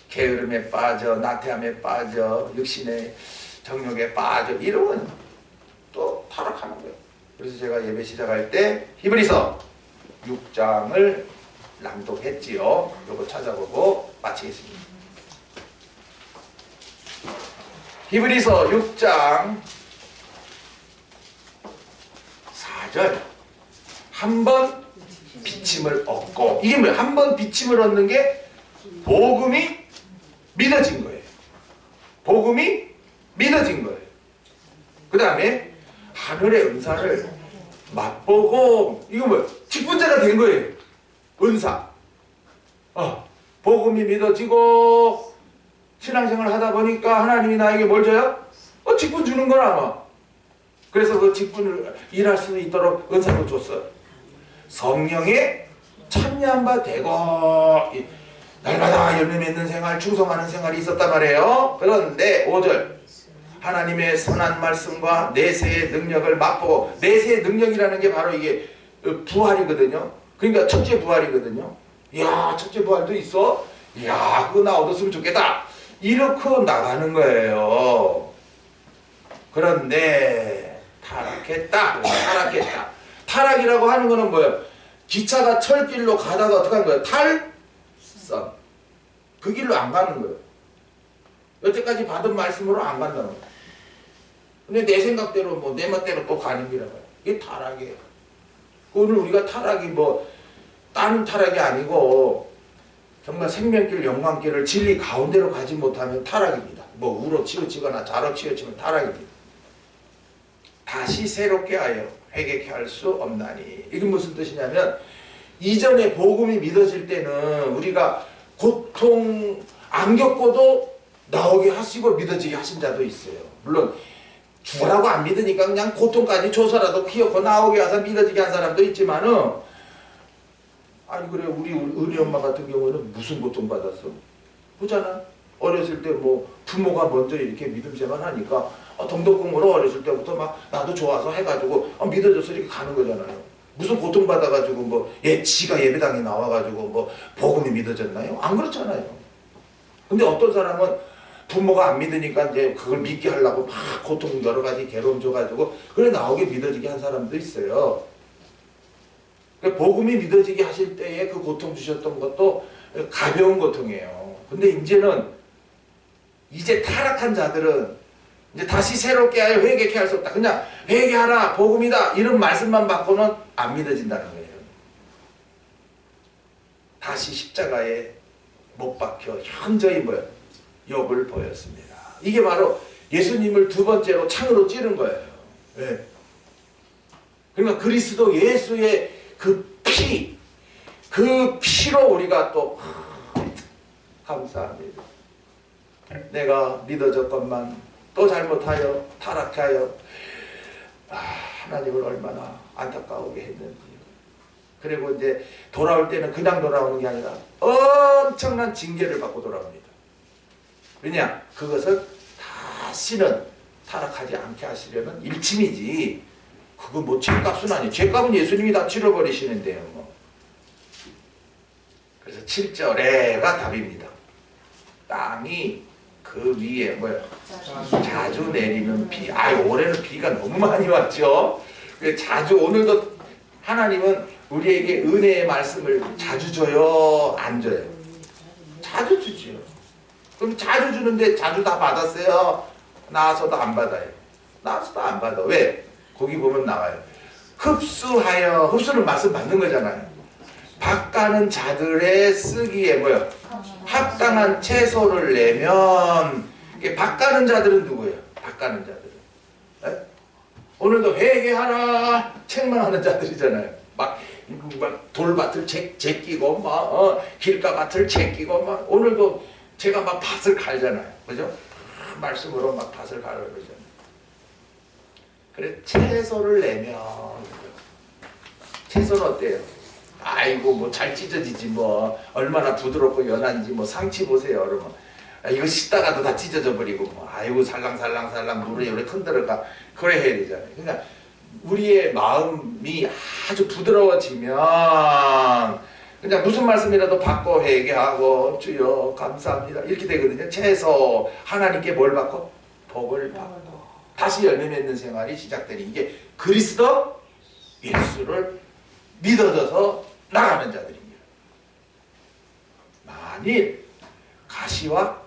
게으름에 빠져 나태함에 빠져 육신의 정욕에 빠져 이러면 또 타락하는 거예요. 그래서 제가 예배 시작할 때 히브리서 6장을 낭독했지요. 이거 찾아보고 마치겠습니다. 히브리서 6장 오절 한 번 비침을 얻고 이게 뭐야? 한 번 비침을 얻는 게 복음이 믿어진 거예요. 복음이 믿어진 거예요. 그 다음에 하늘의 은사를 맛보고 이거 뭐야? 직분자가 된 거예요. 은사. 복음이 믿어지고 신앙생활을 하다 보니까 하나님이 나에게 뭘 줘요? 직분 주는 거라 아마. 그래서 그 직분을 일할 수 있도록 은사도 줬어요. 성령에 참여한 바 되고 날마다 열매 맺는 생활, 충성하는 생활이 있었단 말이에요. 그런데 5절 하나님의 선한 말씀과 내세의 능력을 맛보고 내세의 능력이라는 게 바로 이게 부활이거든요. 그러니까 첫째 부활이거든요. 이야 첫째 부활도 있어? 이야 그거 나 얻었으면 좋겠다. 이렇게 나가는 거예요. 그런데 타락했다. 타락이라고 하는 거는 뭐예요? 기차가 철길로 가다가 어떻게 하는 거예요? 탈선. 그 길로 안 가는 거예요. 여태까지 받은 말씀으로 안 간다는 거예요. 근데 내 생각대로 뭐 내 멋대로 또 가는 길이라고 해요. 이게 타락이에요. 오늘 우리가 타락이 뭐 다른 타락이 아니고 정말 생명길 영광길을 진리 가운데로 가지 못하면 타락입니다. 뭐 우로 치우치거나 좌로 치우치면 타락입니다. 다시 새롭게 하여 회개케 할 수 없나니. 이게 무슨 뜻이냐면 이전에 복음이 믿어질 때는 우리가 고통 안 겪고도 나오게 하시고 믿어지게 하신 자도 있어요. 물론 죽으라고 안 믿으니까 그냥 고통까지 줘서라도 키웠고 나오게 해서 믿어지게 한 사람도 있지만은 아니 그래 우리 은희 엄마 같은 경우는 무슨 고통 받았어? 보잖아. 어렸을 때 뭐 부모가 먼저 이렇게 믿음 생활하니까 동덕궁으로 어렸을 때부터 막 나도 좋아서 해가지고 믿어줘서 이렇게 가는 거잖아요. 무슨 고통 받아가지고 뭐 지가 예배당에 나와가지고 뭐 복음이 믿어졌나요? 안 그렇잖아요. 근데 어떤 사람은 부모가 안 믿으니까 이제 그걸 믿게 하려고 막 고통 여러 가지 괴로움 줘가지고 그래 나오게 믿어지게 한 사람도 있어요. 복음이 믿어지게 하실 때에 그 고통 주셨던 것도 가벼운 고통이에요. 근데 이제 타락한 자들은 이제 다시 새롭게 하여 회개케 할 수 없다. 그냥 회개하라 복음이다 이런 말씀만 받고는 안 믿어진다는 거예요. 다시 십자가에 못 박혀 현저히 뭐예요? 욕을 보였습니다. 이게 바로 예수님을 두 번째로 창으로 찌른 거예요. 네. 그러니까 그리스도 예수의 그 피로 우리가 또 감사합니다. 내가 믿어졌건만 또 잘못하여 타락하여 하나님을 얼마나 안타까우게 했는지. 그리고 이제 돌아올 때는 그냥 돌아오는 게 아니라 엄청난 징계를 받고 돌아옵니다. 왜냐? 그것은 다시는 타락하지 않게 하시려는 일침이지 그거 뭐 죄값은 아니에요. 죄값은 예수님이 다 치러버리시는데요. 뭐. 그래서 7절에가 답입니다. 땅이 그 위에 뭐야? 자주 내리는 비. 올해는 비가 너무 많이 왔죠. 자주 오늘도 하나님은 우리에게 은혜의 말씀을 자주 줘요? 안 줘요? 자주 주지요. 그럼 자주 주는데 자주 다 받았어요? 나와서도 안 받아요. 나와서도 안 받아. 왜? 거기 보면 나와요. 흡수는 말씀 받는 거잖아요. 밭가는 자들의 쓰기에 뭐요? 합당한 채소를 내면. 밭가는 자들은 누구예요? 밭가는 자들은. 에? 오늘도 회개하라 책만 하는 자들이잖아요. 막 돌밭을 제끼고 길가밭을 제끼고 오늘도 제가 막 밭을 갈잖아요. 그죠? 말씀으로 막 밭을 가라 그러잖아요. 그래 채소를 내면 채소는 어때요? 아이고 뭐 잘 찢어지지 뭐 얼마나 부드럽고 연한지 뭐 상치 보세요. 여러분 이거 씻다가도 다 찢어져 버리고 뭐 아이고 살랑살랑 물에 이렇게 흔들어가 그래 해야 되잖아요. 그러니까 우리의 마음이 아주 부드러워지면 그냥 무슨 말씀이라도 받고 회개하고 주여 감사합니다 이렇게 되거든요. 채소 하나님께 뭘 받고? 복을 받고 다시 열매 맺는 생활이 시작되니 이게 그리스도 예수를 믿어져서 나가는 자들입니다. 만일 가시와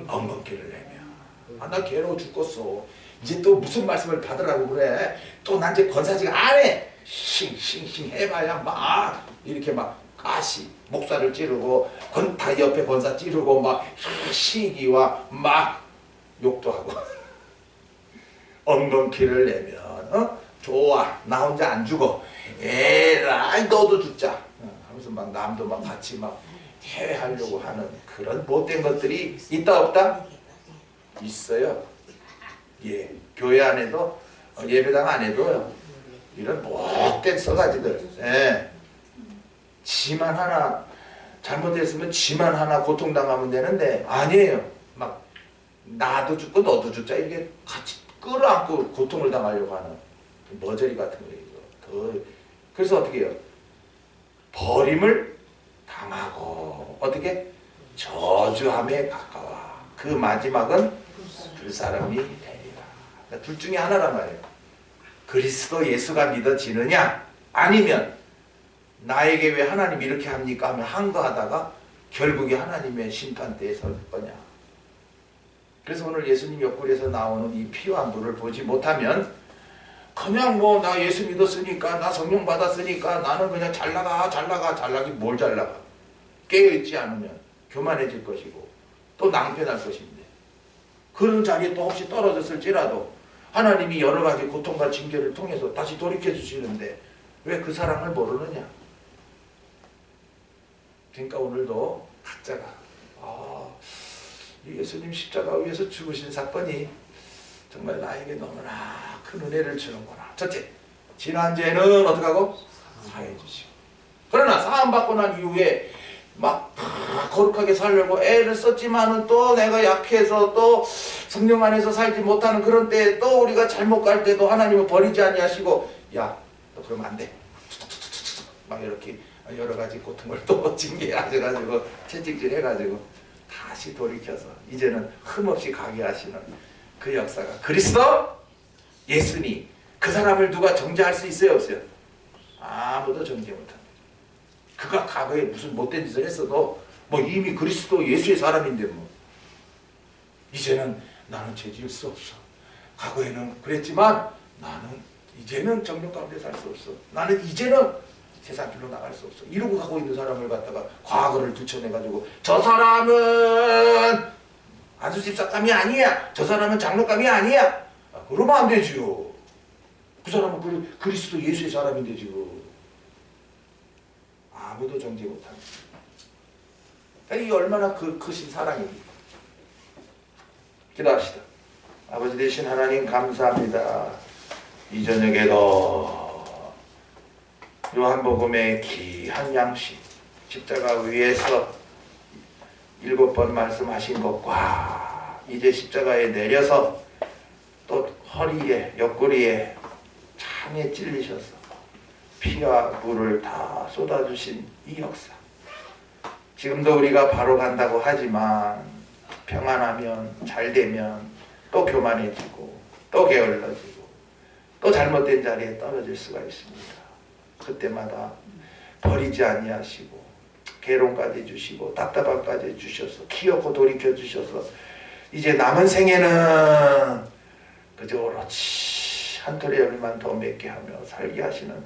엉겅퀴를 내면 나 괴로워 죽겠어. 이제 또 무슨 말씀을 받으라고 그래. 또 난 이제 권사지가 안 해. 싱싱싱 해봐야 막 이렇게 막 가시 목살을 찌르고 다 옆에 권사 찌르고 막 시기와 막 욕도 하고 엉겅퀴를 내면 좋아 나 혼자 안 죽어 에라이 너도 죽자 하면서 막 남도 막 같이 막 해하려고 하는 그런 못된 것들이 있다 없다? 있어요. 예, 교회 안에도 예배당 안에도요 이런 못된 써가지들. 예. 지만 하나 잘못했으면 지만 하나 고통당하면 되는데 아니에요. 막 나도 죽고 너도 죽자 이게 같이 끌어안고 고통을 당하려고 하는 머저리 같은 거예요. 그래서 어떻게 해요? 버림을 당하고 어떻게? 저주함에 가까워. 그 마지막은 불사름이 되리라. 그러니까 둘 중에 하나란 말이에요. 그리스도 예수가 믿어지느냐 아니면 나에게 왜 하나님 이렇게 합니까 하면 한거하다가 결국에 하나님의 심판대에 설 거냐. 그래서 오늘 예수님 옆구리에서 나오는 이 피와 물을 보지 못하면 그냥 뭐 나 예수 믿었으니까 나 성령 받았으니까 나는 그냥 잘나기 뭘 잘나가. 깨어있지 않으면 교만해질 것이고 또 낭패날 것인데 그런 자리에 또 혹시 떨어졌을지라도 하나님이 여러 가지 고통과 징계를 통해서 다시 돌이켜 주시는데 왜 그 사랑을 모르느냐. 그러니까 오늘도 각자가 이 예수님 십자가 위에서 죽으신 사건이 정말 나에게 너무나 큰 은혜를 주는구나. 첫째, 지난죄는 어떻게 하고? 사해 주시고. 그러나 사함받고 난 이후에 막 거룩하게 살려고 애를 썼지만은 또 내가 약해서 또 성령 안에서 살지 못하는 그런 때에 또 우리가 잘못 갈 때도 하나님은 버리지 아니하시고 야, 너 그러면 안 돼. 막 이렇게 여러 가지 고통을 또 징계하셔가지고 채찍질 해가지고 다시 돌이켜서 이제는 흠없이 가게 하시는 그 역사가 그리스도 예수니 그 사람을 누가 정죄할 수 있어요 없어요? 아무도 정죄 못합니다. 그가 과거에 무슨 못된 짓을 했어도 뭐 이미 그리스도 예수의 사람인데 뭐 이제는 나는 죄지을 수 없어. 과거에는 그랬지만 나는 이제는 정령 가운데 살 수 없어. 나는 이제는 세상 길로 나갈 수 없어. 이러고 가고 있는 사람을 갖다가 과거를 들춰내가지고 저 사람은 안수집사감이 아니야. 저 사람은 장로감이 아니야. 그러면 안 되지요. 그 사람은 그리스도 예수의 사람인데 지금 아무도 정죄 못합니다. 이게 얼마나 크신 사랑입니까? 기도합시다. 아버지 되신 하나님 감사합니다. 이 저녁에도 요한복음의 귀한 양식 십자가 위에서 7번 말씀하신 것과 이제 십자가에 내려서 또 허리에 옆구리에 창에 찔리셔서 피와 물을 다 쏟아주신 이 역사 지금도 우리가 바로 간다고 하지만 평안하면 잘되면 또 교만해지고 또 게을러지고 또 잘못된 자리에 떨어질 수가 있습니다. 그때마다 버리지 아니하시고 괴로움까지 주시고 답답함까지 주셔서 기어코 돌이켜 주셔서 이제 남은 생에는 그저 오로지 한 톨의 열매만 더 맺게 하며 살게 하시는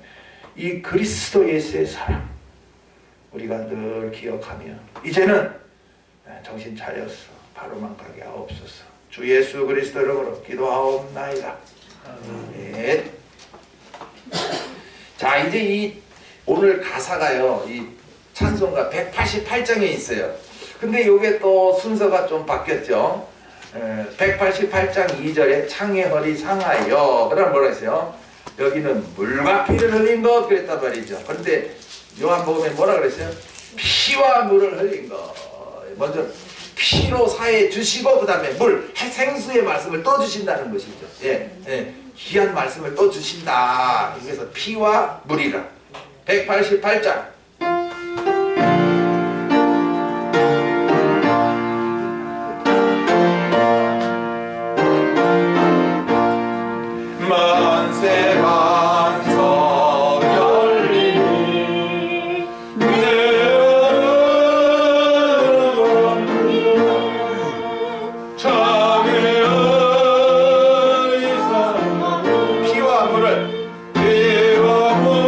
이 그리스도 예수의 사랑 우리가 늘 기억하며 이제는 정신 차려서 바로만 가게 하옵소서. 주 예수 그리스도 이름으로 기도하옵나이다. 아멘. 자 이제 이 오늘 가사가요 이 찬송가 188장에 있어요. 근데 요게 또 순서가 좀 바뀌었죠. 188장 2절에 창의 허리 상하여 그다음 뭐라 했어요? 여기는 물과 피를 흘린 것 그랬단 말이죠. 그런데 요한복음에 뭐라 그랬어요? 피와 물을 흘린 것. 먼저 피로 사해 주시고 그 다음에 물 생수의 말씀을 또 주신다는 것이죠. 귀한 말씀을 또 주신다. 그래서 피와 물이라. 188장 만세 반석 열리니 피와 물을 피와 물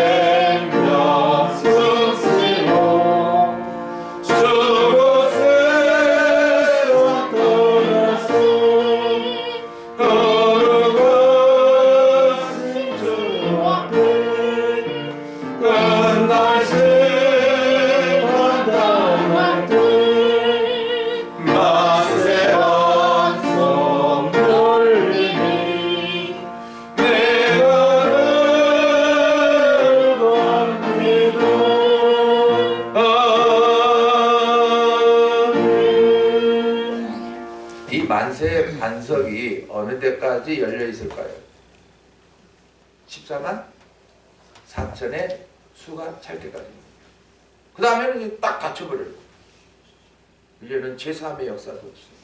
살아생명 스스로 저곳에서 떠나서 걸어갔은 저 앞에 끝날 생각할 때 마세한 손 돌리니 내가 늘 겁니다. 이 만세 반석이 어느 때까지 열려 있을까요? 14만 4천의 수가 찰 때까지. 그 다음에는 딱 닫혀버려요. 이제는 제3의 역사도 없어요.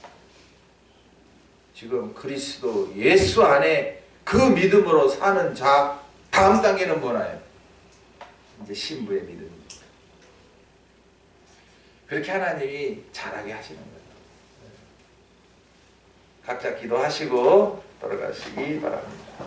지금 그리스도 예수 안에 그 믿음으로 사는 자 다음 단계는 뭐나요? 이제 신부의 믿음입니다. 그렇게 하나님이 잘하게 하시는 거예요. 각자 기도하시고 돌아가시기 바랍니다.